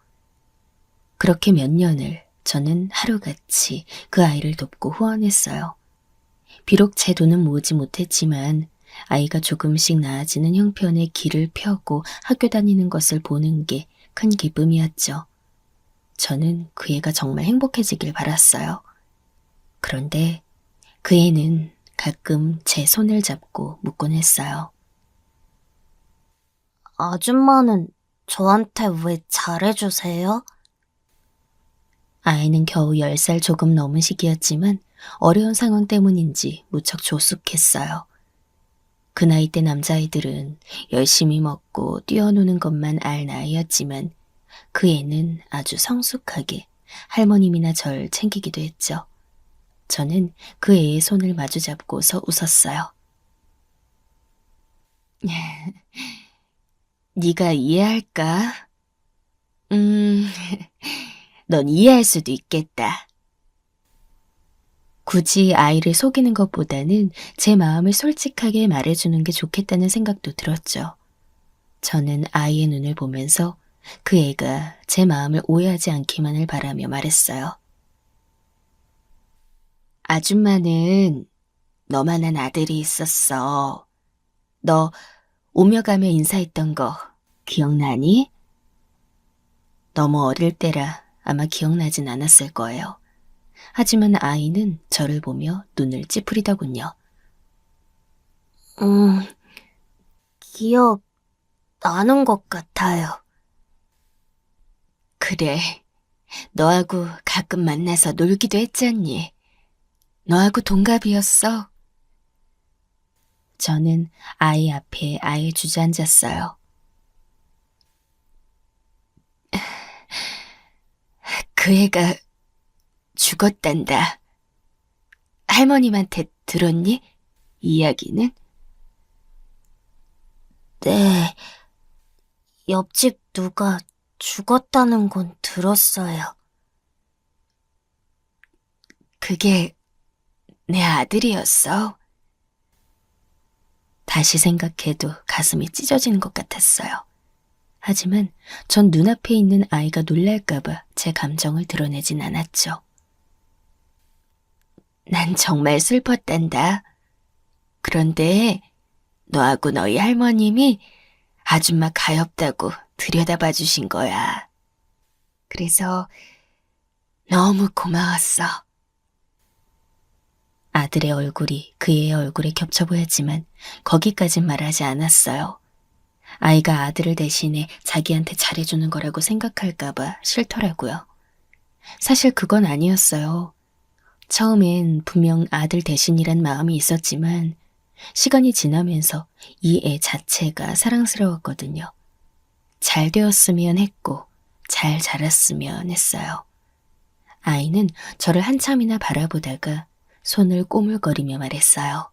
S2: 그렇게 몇 년을 저는 하루같이 그 아이를 돕고 후원했어요. 비록 제 돈은 모으지 못했지만 아이가 조금씩 나아지는 형편의 길을 펴고 학교 다니는 것을 보는 게 큰 기쁨이었죠. 저는 그 애가 정말 행복해지길 바랐어요. 그런데 그 애는 가끔 제 손을 잡고 묻곤 했어요.
S3: 아줌마는 저한테 왜 잘해주세요?
S2: 아이는 겨우 10살 조금 넘은 시기였지만 어려운 상황 때문인지 무척 조숙했어요. 그 나이 때 남자아이들은 열심히 먹고 뛰어노는 것만 알 나이였지만 그 애는 아주 성숙하게 할머님이나 절 챙기기도 했죠. 저는 그 애의 손을 마주잡고서 웃었어요. 네가 이해할까? 넌 이해할 수도 있겠다. 굳이 아이를 속이는 것보다는 제 마음을 솔직하게 말해주는 게 좋겠다는 생각도 들었죠. 저는 아이의 눈을 보면서 그 애가 제 마음을 오해하지 않기만을 바라며 말했어요. 아줌마는 너만한 아들이 있었어. 너 오며 가며 인사했던 거 기억나니? 너무 어릴 때라 아마 기억나진 않았을 거예요. 하지만 아이는 저를 보며 눈을 찌푸리더군요.
S3: 기억 나는 것 같아요.
S2: 그래, 너하고 가끔 만나서 놀기도 했잖니. 너하고 동갑이었어. 저는 아이 앞에 아예 주저앉았어요. 그 애가 죽었단다. 할머님한테 들었니? 이야기는?
S3: 네, 옆집 누가 죽었다는 건 들었어요.
S2: 그게 내 아들이었어. 다시 생각해도 가슴이 찢어지는 것 같았어요. 하지만 전 눈앞에 있는 아이가 놀랄까봐 제 감정을 드러내진 않았죠. 난 정말 슬펐단다. 그런데 너하고 너희 할머님이 아줌마 가엾다고 들여다봐 주신 거야. 그래서 너무 고마웠어. 아들의 얼굴이 그 애의 얼굴에 겹쳐 보였지만 거기까진 말하지 않았어요. 아이가 아들을 대신해 자기한테 잘해주는 거라고 생각할까봐 싫더라고요. 사실 그건 아니었어요. 처음엔 분명 아들 대신이란 마음이 있었지만 시간이 지나면서 이 애 자체가 사랑스러웠거든요. 잘 되었으면 했고 잘 자랐으면 했어요. 아이는 저를 한참이나 바라보다가 손을 꼬물거리며 말했어요.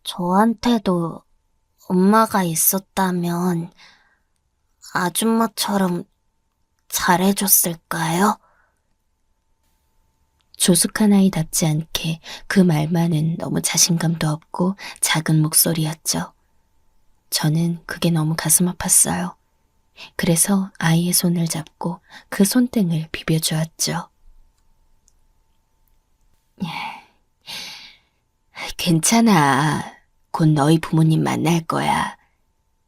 S3: 저한테도 엄마가 있었다면 아줌마처럼 잘해줬을까요?
S2: 조숙한 아이답지 않게 그 말만은 너무 자신감도 없고 작은 목소리였죠. 저는 그게 너무 가슴 아팠어요. 그래서 아이의 손을 잡고 그 손등을 비벼주었죠. 괜찮아. 곧 너희 부모님 만날 거야.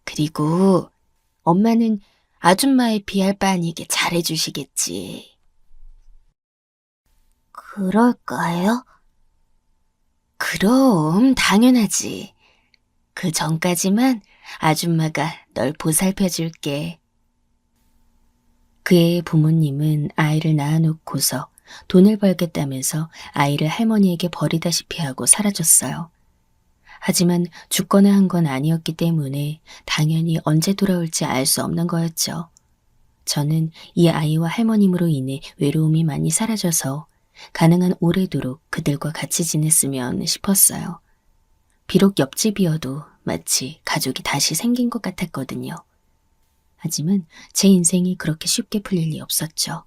S2: 그리고 엄마는 아줌마의 비할 바 아니게 잘해주시겠지.
S3: 그럴까요?
S2: 그럼 당연하지. 그 전까지만 아줌마가 널 보살펴줄게. 그의 부모님은 아이를 낳아놓고서 돈을 벌겠다면서 아이를 할머니에게 버리다시피 하고 사라졌어요. 하지만 죽거나 한 건 아니었기 때문에 당연히 언제 돌아올지 알 수 없는 거였죠. 저는 이 아이와 할머님으로 인해 외로움이 많이 사라져서 가능한 오래도록 그들과 같이 지냈으면 싶었어요. 비록 옆집이어도 마치 가족이 다시 생긴 것 같았거든요. 하지만 제 인생이 그렇게 쉽게 풀릴 리 없었죠.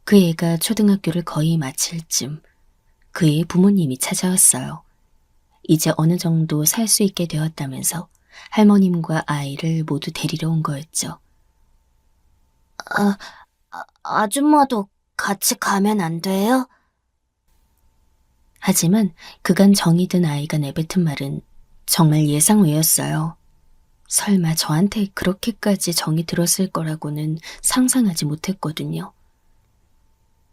S2: 그 애가 초등학교를 거의 마칠 쯤 그의 부모님이 찾아왔어요. 이제 어느 정도 살 수 있게 되었다면서 할머님과 아이를 모두 데리러 온 거였죠.
S3: 아줌마도 같이 가면 안 돼요?
S2: 하지만 그간 정이 든 아이가 내뱉은 말은 정말 예상 외였어요. 설마 저한테 그렇게까지 정이 들었을 거라고는 상상하지 못했거든요.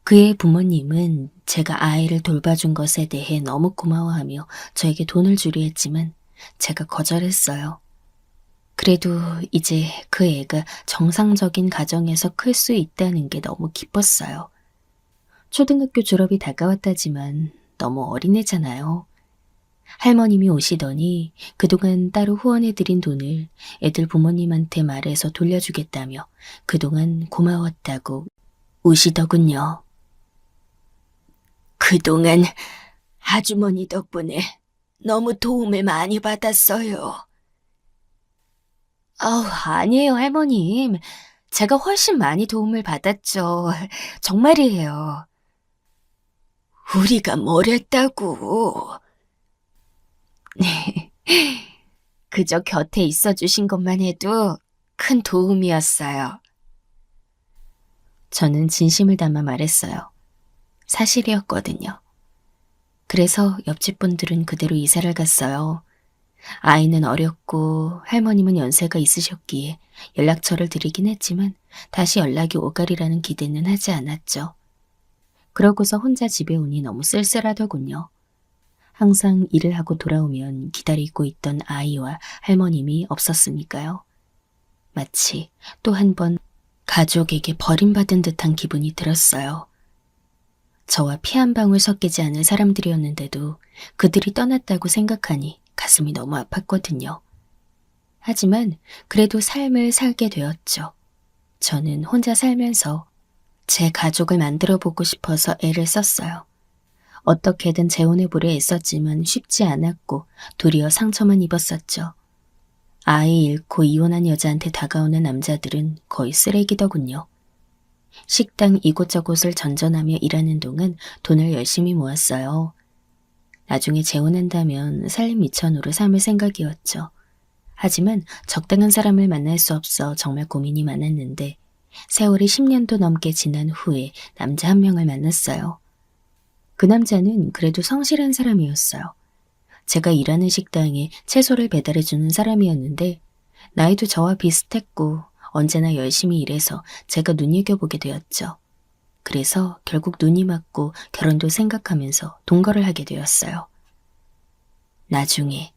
S2: 그의 부모님은 제가 아이를 돌봐준 것에 대해 너무 고마워하며 저에게 돈을 주려 했지만 제가 거절했어요. 그래도 이제 그 애가 정상적인 가정에서 클 수 있다는 게 너무 기뻤어요. 초등학교 졸업이 다가왔다지만 너무 어린애잖아요. 할머님이 오시더니 그동안 따로 후원해드린 돈을 애들 부모님한테 말해서 돌려주겠다며 그동안 고마웠다고 우시더군요. 그동안 아주머니 덕분에 너무 도움을 많이 받았어요. 아니에요, 할머님. 제가 훨씬 많이 도움을 받았죠. 정말이에요. 우리가 뭘 했다고. 그저 곁에 있어 주신 것만 해도 큰 도움이었어요. 저는 진심을 담아 말했어요. 사실이었거든요. 그래서 옆집 분들은 그대로 이사를 갔어요. 아이는 어렸고 할머님은 연세가 있으셨기에 연락처를 드리긴 했지만 다시 연락이 오가리라는 기대는 하지 않았죠. 그러고서 혼자 집에 오니 너무 쓸쓸하더군요. 항상 일을 하고 돌아오면 기다리고 있던 아이와 할머님이 없었으니까요. 마치 또 한 번 가족에게 버림받은 듯한 기분이 들었어요. 저와 피 한 방울 섞이지 않은 사람들이었는데도 그들이 떠났다고 생각하니 가슴이 너무 아팠거든요. 하지만 그래도 삶을 살게 되었죠. 저는 혼자 살면서 제 가족을 만들어 보고 싶어서 애를 썼어요. 어떻게든 재혼해보려 애썼지만 쉽지 않았고 도리어 상처만 입었었죠. 아이 잃고 이혼한 여자한테 다가오는 남자들은 거의 쓰레기더군요. 식당 이곳저곳을 전전하며 일하는 동안 돈을 열심히 모았어요. 나중에 재혼한다면 살림 미천으로 삼을 생각이었죠. 하지만 적당한 사람을 만날 수 없어 정말 고민이 많았는데 세월이 10년도 넘게 지난 후에 남자 한 명을 만났어요. 그 남자는 그래도 성실한 사람이었어요. 제가 일하는 식당에 채소를 배달해주는 사람이었는데 나이도 저와 비슷했고 언제나 열심히 일해서 제가 눈여겨보게 되었죠. 그래서 결국 눈이 맞고 결혼도 생각하면서 동거를 하게 되었어요. 나중에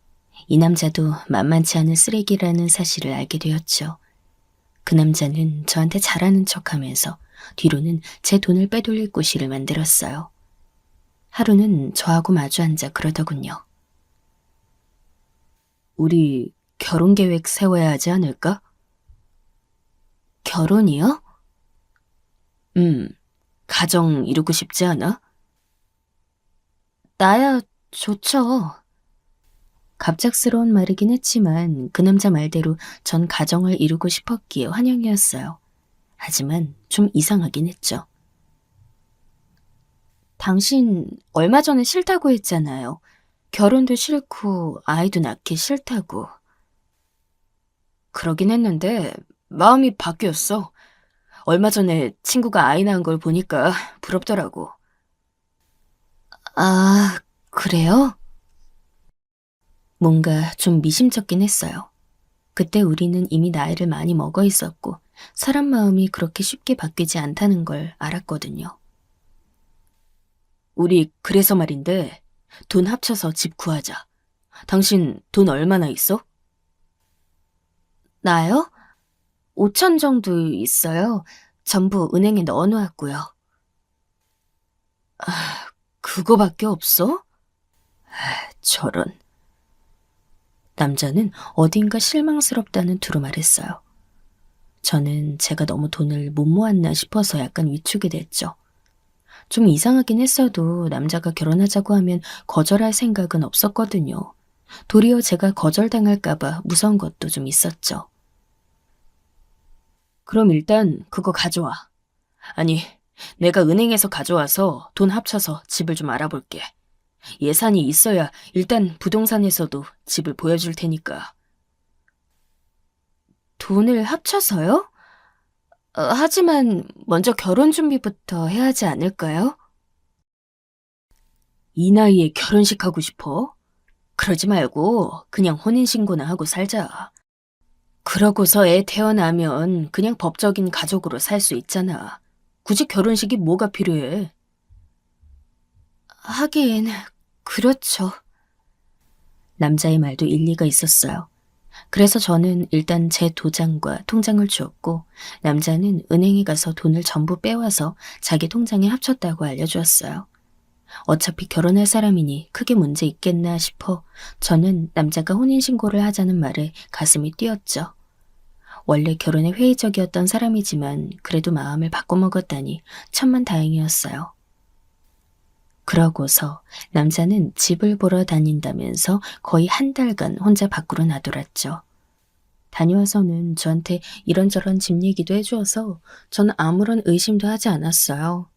S2: 이 남자도 만만치 않은 쓰레기라는 사실을 알게 되었죠. 그 남자는 저한테 잘하는 척하면서 뒤로는 제 돈을 빼돌릴 꼬시를 만들었어요. 하루는 저하고 마주 앉아 그러더군요. 우리 결혼 계획 세워야 하지 않을까? 결혼이요? 가정 이루고 싶지 않아? 나야 좋죠. 갑작스러운 말이긴 했지만 그 남자 말대로 전 가정을 이루고 싶었기에 환영이었어요. 하지만 좀 이상하긴 했죠. 당신 얼마 전에 싫다고 했잖아요. 결혼도 싫고 아이도 낳기 싫다고. 그러긴 했는데 마음이 바뀌었어. 얼마 전에 친구가 아이 낳은 걸 보니까 부럽더라고. 아, 그래요? 뭔가 좀 미심쩍긴 했어요. 그때 우리는 이미 나이를 많이 먹어 있었고 사람 마음이 그렇게 쉽게 바뀌지 않다는 걸 알았거든요. 우리 그래서 말인데 돈 합쳐서 집 구하자. 당신 돈 얼마나 있어? 나요? 5천 정도 있어요. 전부 은행에 넣어놓았고요. 그거밖에 없어? 저런. 남자는 어딘가 실망스럽다는 투로 말했어요. 저는 제가 너무 돈을 못 모았나 싶어서 약간 위축이 됐죠. 좀 이상하긴 했어도 남자가 결혼하자고 하면 거절할 생각은 없었거든요. 도리어 제가 거절당할까봐 무서운 것도 좀 있었죠. 그럼 일단 그거 가져와. 아니, 내가 은행에서 가져와서 돈 합쳐서 집을 좀 알아볼게. 예산이 있어야 일단 부동산에서도 집을 보여줄 테니까. 돈을 합쳐서요? 하지만 먼저 결혼 준비부터 해야 하지 않을까요? 이 나이에 결혼식 하고 싶어? 그러지 말고 그냥 혼인신고나 하고 살자. 그러고서 애 태어나면 그냥 법적인 가족으로 살 수 있잖아. 굳이 결혼식이 뭐가 필요해? 하긴 그렇죠. 남자의 말도 일리가 있었어요. 그래서 저는 일단 제 도장과 통장을 주었고 남자는 은행에 가서 돈을 전부 빼와서 자기 통장에 합쳤다고 알려주었어요. 어차피 결혼할 사람이니 크게 문제 있겠나 싶어 저는 남자가 혼인신고를 하자는 말에 가슴이 뛰었죠. 원래 결혼에 회의적이었던 사람이지만 그래도 마음을 바꿔먹었다니 천만다행이었어요. 그러고서 남자는 집을 보러 다닌다면서 거의 한 달간 혼자 밖으로 나돌았죠. 다녀와서는 저한테 이런저런 집 얘기도 해주어서 저는 아무런 의심도 하지 않았어요.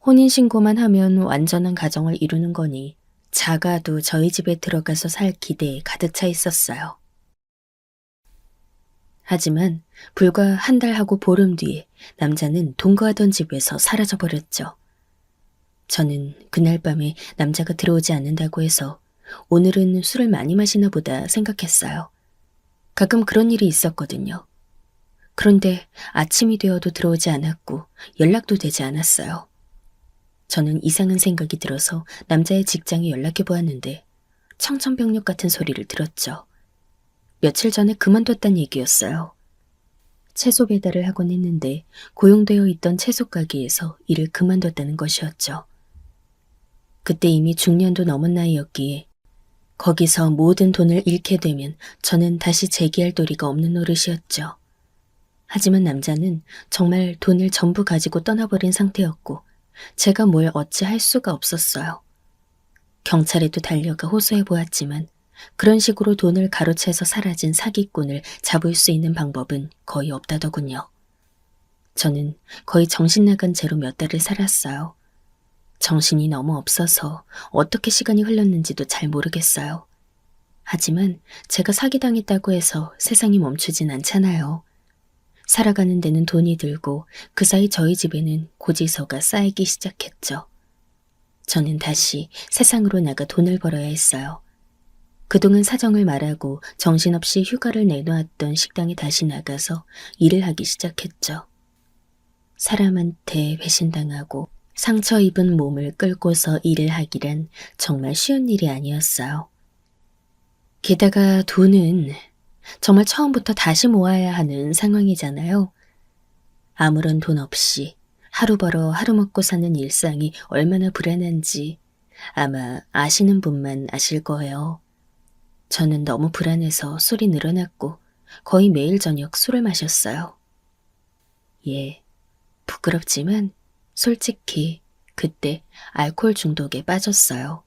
S2: 혼인신고만 하면 완전한 가정을 이루는 거니 작아도 저희 집에 들어가서 살 기대에 가득 차 있었어요. 하지만 불과 한 달하고 보름 뒤에 남자는 동거하던 집에서 사라져버렸죠. 저는 그날 밤에 남자가 들어오지 않는다고 해서 오늘은 술을 많이 마시나 보다 생각했어요. 가끔 그런 일이 있었거든요. 그런데 아침이 되어도 들어오지 않았고 연락도 되지 않았어요. 저는 이상한 생각이 들어서 남자의 직장에 연락해 보았는데 청천벽력 같은 소리를 들었죠. 며칠 전에 그만뒀단 얘기였어요. 채소 배달을 하곤 했는데 고용되어 있던 채소 가게에서 일을 그만뒀다는 것이었죠. 그때 이미 중년도 넘은 나이였기에 거기서 모든 돈을 잃게 되면 저는 다시 재기할 도리가 없는 노릇이었죠. 하지만 남자는 정말 돈을 전부 가지고 떠나버린 상태였고 제가 뭘 어찌할 수가 없었어요. 경찰에도 달려가 호소해 보았지만 그런 식으로 돈을 가로채서 사라진 사기꾼을 잡을 수 있는 방법은 거의 없다더군요. 저는 거의 정신 나간 채로 몇 달을 살았어요. 정신이 너무 없어서 어떻게 시간이 흘렀는지도 잘 모르겠어요. 하지만 제가 사기당했다고 해서 세상이 멈추진 않잖아요. 살아가는 데는 돈이 들고 그 사이 저희 집에는 고지서가 쌓이기 시작했죠. 저는 다시 세상으로 나가 돈을 벌어야 했어요. 그동안 사정을 말하고 정신없이 휴가를 내놓았던 식당에 다시 나가서 일을 하기 시작했죠. 사람한테 배신당하고 상처 입은 몸을 끌고서 일을 하기란 정말 쉬운 일이 아니었어요. 게다가 돈은 정말 처음부터 다시 모아야 하는 상황이잖아요. 아무런 돈 없이 하루 벌어 하루 먹고 사는 일상이 얼마나 불안한지 아마 아시는 분만 아실 거예요. 저는 너무 불안해서 술이 늘어났고 거의 매일 저녁 술을 마셨어요. 예, 부끄럽지만 솔직히 그때 알코올 중독에 빠졌어요.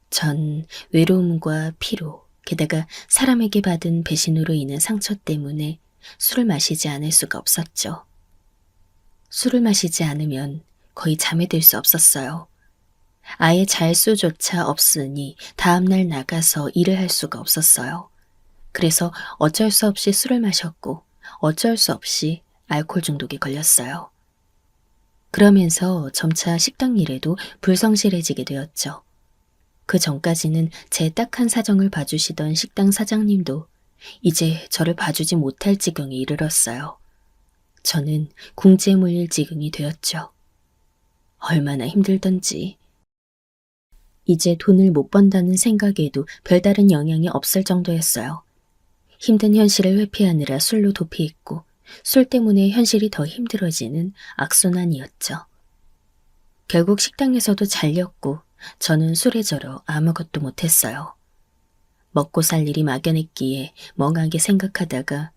S2: 전 외로움과 피로, 게다가 사람에게 받은 배신으로 인한 상처 때문에 술을 마시지 않을 수가 없었죠. 술을 마시지 않으면 거의 잠에 들 수 없었어요. 아예 잘 수조차 없으니 다음날 나가서 일을 할 수가 없었어요. 그래서 어쩔 수 없이 술을 마셨고 어쩔 수 없이 알코올 중독에 걸렸어요. 그러면서 점차 식당 일에도 불성실해지게 되었죠. 그 전까지는 제 딱한 사정을 봐주시던 식당 사장님도 이제 저를 봐주지 못할 지경에 이르렀어요. 저는 궁지에 몰릴 지경이 되었죠. 얼마나 힘들던지. 이제 돈을 못 번다는 생각에도 별다른 영향이 없을 정도였어요. 힘든 현실을 회피하느라 술로 도피했고 술 때문에 현실이 더 힘들어지는 악순환이었죠. 결국 식당에서도 잘렸고 저는 술에 절어 아무것도 못했어요. 먹고 살 일이 막연했기에 멍하게 생각하다가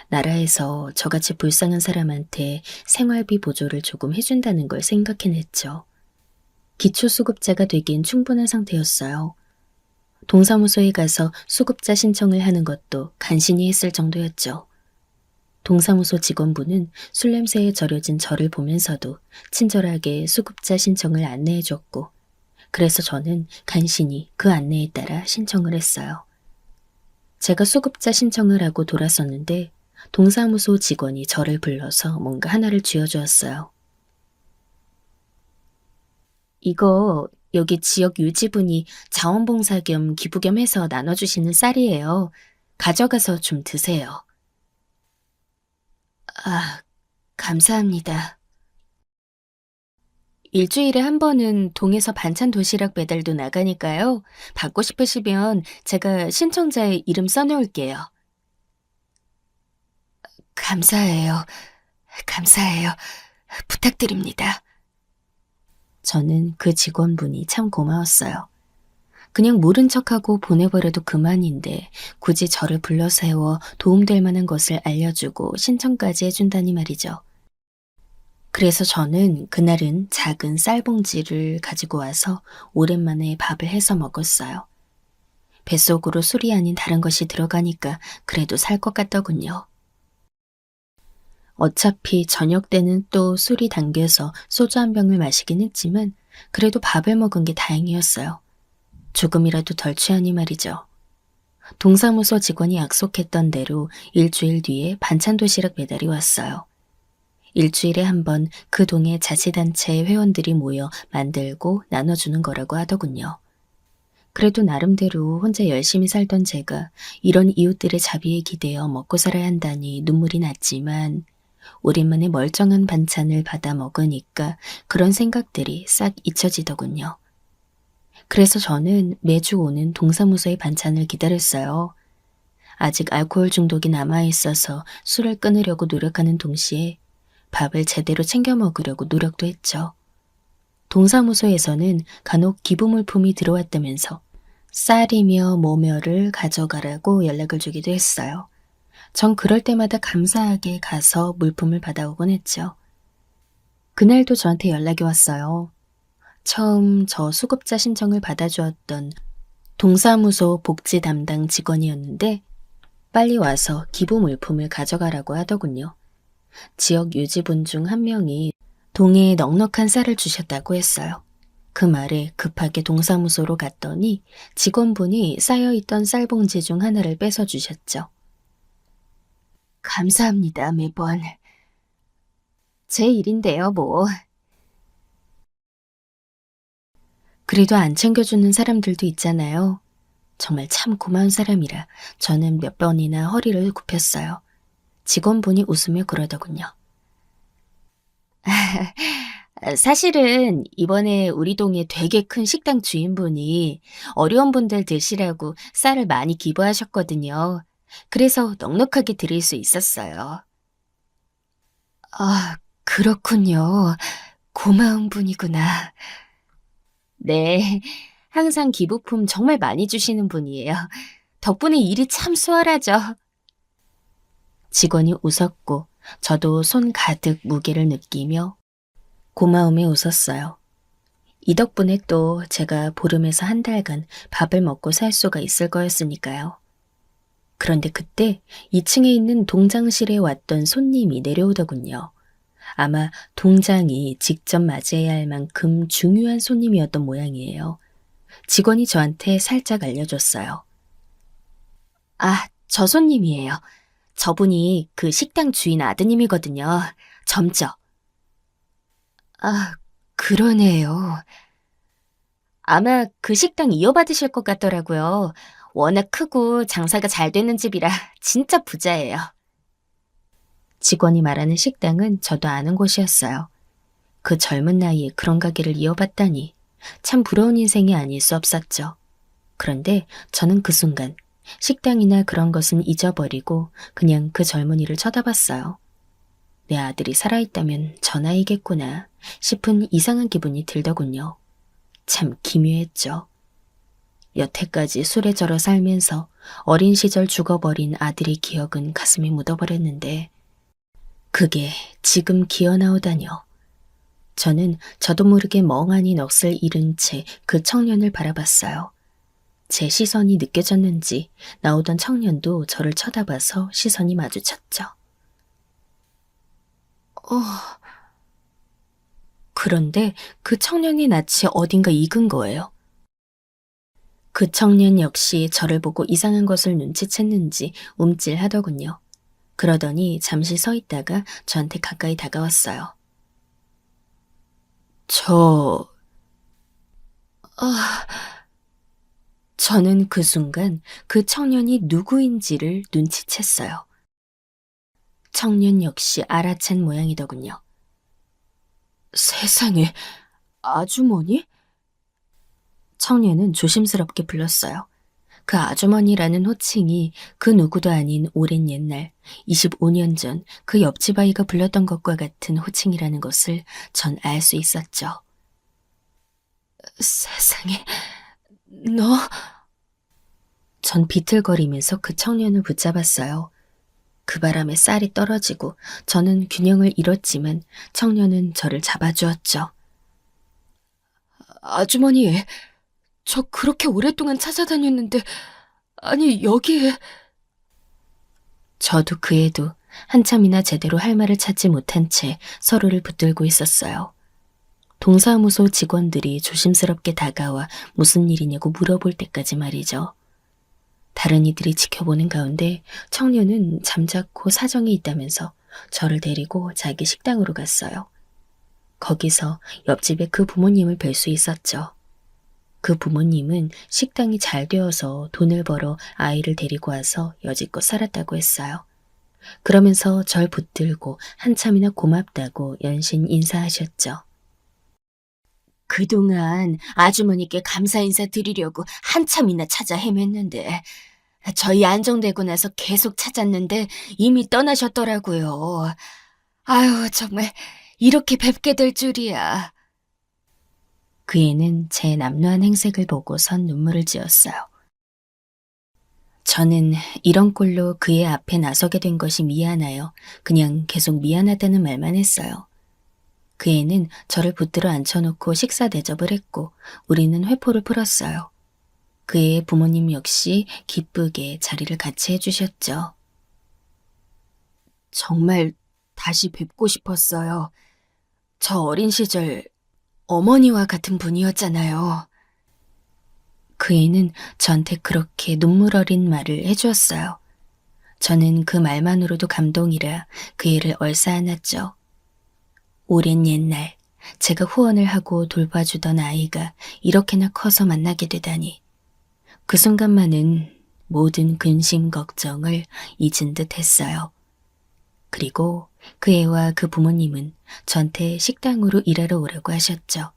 S2: 나라에서 저같이 불쌍한 사람한테 생활비 보조를 조금 해준다는 걸 생각해냈죠. 기초수급자가 되기엔 충분한 상태였어요. 동사무소에 가서 수급자 신청을 하는 것도 간신히 했을 정도였죠. 동사무소 직원분은 술 냄새에 절여진 저를 보면서도 친절하게 수급자 신청을 안내해줬고 그래서 저는 간신히 그 안내에 따라 신청을 했어요. 제가 수급자 신청을 하고 돌아섰는데 동사무소 직원이 저를 불러서 뭔가 하나를 쥐어주었어요. 이거 여기 지역 유지분이 자원봉사 겸 기부 겸 해서 나눠주시는 쌀이에요. 가져가서 좀 드세요. 아, 감사합니다. 일주일에 한 번은 동에서 반찬 도시락 배달도 나가니까요. 받고 싶으시면 제가 신청자의 이름 써놓을게요. 감사해요. 감사해요. 부탁드립니다. 저는 그 직원분이 참 고마웠어요. 그냥 모른 척하고 보내버려도 그만인데 굳이 저를 불러 세워 도움될 만한 것을 알려주고 신청까지 해준다니 말이죠. 그래서 저는 그날은 작은 쌀봉지를 가지고 와서 오랜만에 밥을 해서 먹었어요. 뱃속으로 술이 아닌 다른 것이 들어가니까 그래도 살 것 같더군요. 어차피 저녁 때는 또 술이 당겨서 소주 한 병을 마시긴 했지만 그래도 밥을 먹은 게 다행이었어요. 조금이라도 덜 취하니 말이죠. 동사무소 직원이 약속했던 대로 일주일 뒤에 반찬 도시락 배달이 왔어요. 일주일에 한 번 그 동의 자치단체 회원들이 모여 만들고 나눠주는 거라고 하더군요. 그래도 나름대로 혼자 열심히 살던 제가 이런 이웃들의 자비에 기대어 먹고 살아야 한다니 눈물이 났지만 오랜만에 멀쩡한 반찬을 받아 먹으니까 그런 생각들이 싹 잊혀지더군요. 그래서 저는 매주 오는 동사무소의 반찬을 기다렸어요. 아직 알코올 중독이 남아있어서 술을 끊으려고 노력하는 동시에 밥을 제대로 챙겨 먹으려고 노력도 했죠. 동사무소에서는 간혹 기부물품이 들어왔다면서 쌀이며 뭐며를 가져가라고 연락을 주기도 했어요. 전 그럴 때마다 감사하게 가서 물품을 받아오곤 했죠. 그날도 저한테 연락이 왔어요. 처음 저 수급자 신청을 받아주었던 동사무소 복지 담당 직원이었는데 빨리 와서 기부 물품을 가져가라고 하더군요. 지역 유지분 중 한 명이 동해에 넉넉한 쌀을 주셨다고 했어요. 그 말에 급하게 동사무소로 갔더니 직원분이 쌓여있던 쌀봉지 중 하나를 뺏어 주셨죠. 감사합니다, 매번. 제 일인데요, 뭐. 그래도 안 챙겨주는 사람들도 있잖아요. 정말 참 고마운 사람이라 저는 몇 번이나 허리를 굽혔어요. 직원분이 웃으며 그러더군요. 사실은 이번에 우리 동에 되게 큰 식당 주인분이 어려운 분들 드시라고 쌀을 많이 기부하셨거든요. 그래서 넉넉하게 드릴 수 있었어요. 아, 그렇군요. 고마운 분이구나. 네, 항상 기부품 정말 많이 주시는 분이에요. 덕분에 일이 참 수월하죠. 직원이 웃었고 저도 손 가득 무게를 느끼며 고마움에 웃었어요. 이 덕분에 또 제가 보름에서 한 달간 밥을 먹고 살 수가 있을 거였으니까요. 그런데 그때 2층에 있는 동장실에 왔던 손님이 내려오더군요. 아마 동장이 직접 맞이해야 할 만큼 중요한 손님이었던 모양이에요. 직원이 저한테 살짝 알려줬어요. 아, 저 손님이에요. 저분이 그 식당 주인 아드님이거든요. 점죠. 아, 그러네요. 아마 그 식당 이어받으실 것 같더라고요. 워낙 크고 장사가 잘 되는 집이라 진짜 부자예요. 직원이 말하는 식당은 저도 아는 곳이었어요. 그 젊은 나이에 그런 가게를 이어받다니 참 부러운 인생이 아닐 수 없었죠. 그런데 저는 그 순간 식당이나 그런 것은 잊어버리고 그냥 그 젊은이를 쳐다봤어요. 내 아들이 살아있다면 저 나이겠구나 싶은 이상한 기분이 들더군요. 참 기묘했죠. 여태까지 술에 절어 살면서 어린 시절 죽어버린 아들의 기억은 가슴에 묻어버렸는데 그게 지금 기어나오다뇨. 저는 저도 모르게 멍하니 넋을 잃은 채 그 청년을 바라봤어요. 제 시선이 느껴졌는지 나오던 청년도 저를 쳐다봐서 시선이 마주쳤죠. 그런데 그 청년의 낯이 어딘가 익은 거예요. 그 청년 역시 저를 보고 이상한 것을 눈치챘는지 움찔하더군요. 그러더니 잠시 서 있다가 저한테 가까이 다가왔어요. 저는 그 순간 그 청년이 누구인지를 눈치챘어요. 청년 역시 알아챈 모양이더군요. 세상에, 아주머니? 청년은 조심스럽게 불렀어요. 그 아주머니라는 호칭이 그 누구도 아닌 오랜 옛날 25년 전 그 옆집 아이가 불렀던 것과 같은 호칭이라는 것을 전 알 수 있었죠. 세상에, 너... 전 비틀거리면서 그 청년을 붙잡았어요. 그 바람에 쌀이 떨어지고 저는 균형을 잃었지만 청년은 저를 잡아주었죠. 아주머니, 저 그렇게 오랫동안 찾아다녔는데, 아니, 여기에... 저도 그 애도 한참이나 제대로 할 말을 찾지 못한 채 서로를 붙들고 있었어요. 동사무소 직원들이 조심스럽게 다가와 무슨 일이냐고 물어볼 때까지 말이죠. 다른 이들이 지켜보는 가운데 청년은 잠자코 사정이 있다면서 저를 데리고 자기 식당으로 갔어요. 거기서 옆집에 그 부모님을 뵐 수 있었죠. 그 부모님은 식당이 잘 되어서 돈을 벌어 아이를 데리고 와서 여지껏 살았다고 했어요. 그러면서 절 붙들고 한참이나 고맙다고 연신 인사하셨죠. 그동안 아주머니께 감사 인사 드리려고 한참이나 찾아 헤맸는데 저희 안정되고 나서 계속 찾았는데 이미 떠나셨더라고요. 아유, 정말 이렇게 뵙게 될 줄이야. 그 애는 제 남루한 행색을 보고선 눈물을 지었어요. 저는 이런 꼴로 그의 앞에 나서게 된 것이 미안하여 그냥 계속 미안하다는 말만 했어요. 그 애는 저를 붙들어 앉혀놓고 식사 대접을 했고 우리는 회포를 풀었어요. 그 애의 부모님 역시 기쁘게 자리를 같이 해주셨죠. 정말 다시 뵙고 싶었어요. 저 어린 시절 어머니와 같은 분이었잖아요. 그 애는 저한테 그렇게 눈물 어린 말을 해주었어요. 저는 그 말만으로도 감동이라 그 애를 얼싸안았죠. 오랜 옛날 제가 후원을 하고 돌봐주던 아이가 이렇게나 커서 만나게 되다니 그 순간만은 모든 근심 걱정을 잊은 듯 했어요. 그리고 그 애와 그 부모님은 저한테 식당으로 일하러 오라고 하셨죠.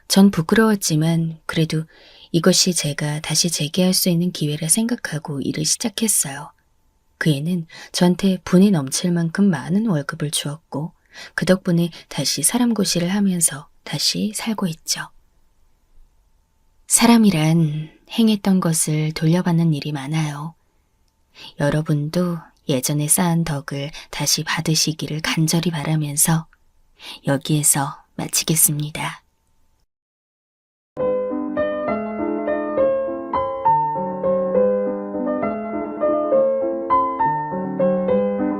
S2: 전 부끄러웠지만 그래도 이것이 제가 다시 재기할 수 있는 기회라 생각하고 일을 시작했어요. 그 애는 저한테 분이 넘칠 만큼 많은 월급을 주었고 그 덕분에 다시 사람 고시를 하면서 다시 살고 있죠. 사람이란 행했던 것을 돌려받는 일이 많아요. 여러분도 예전에 쌓은 덕을 다시 받으시기를 간절히 바라면서 여기에서 마치겠습니다.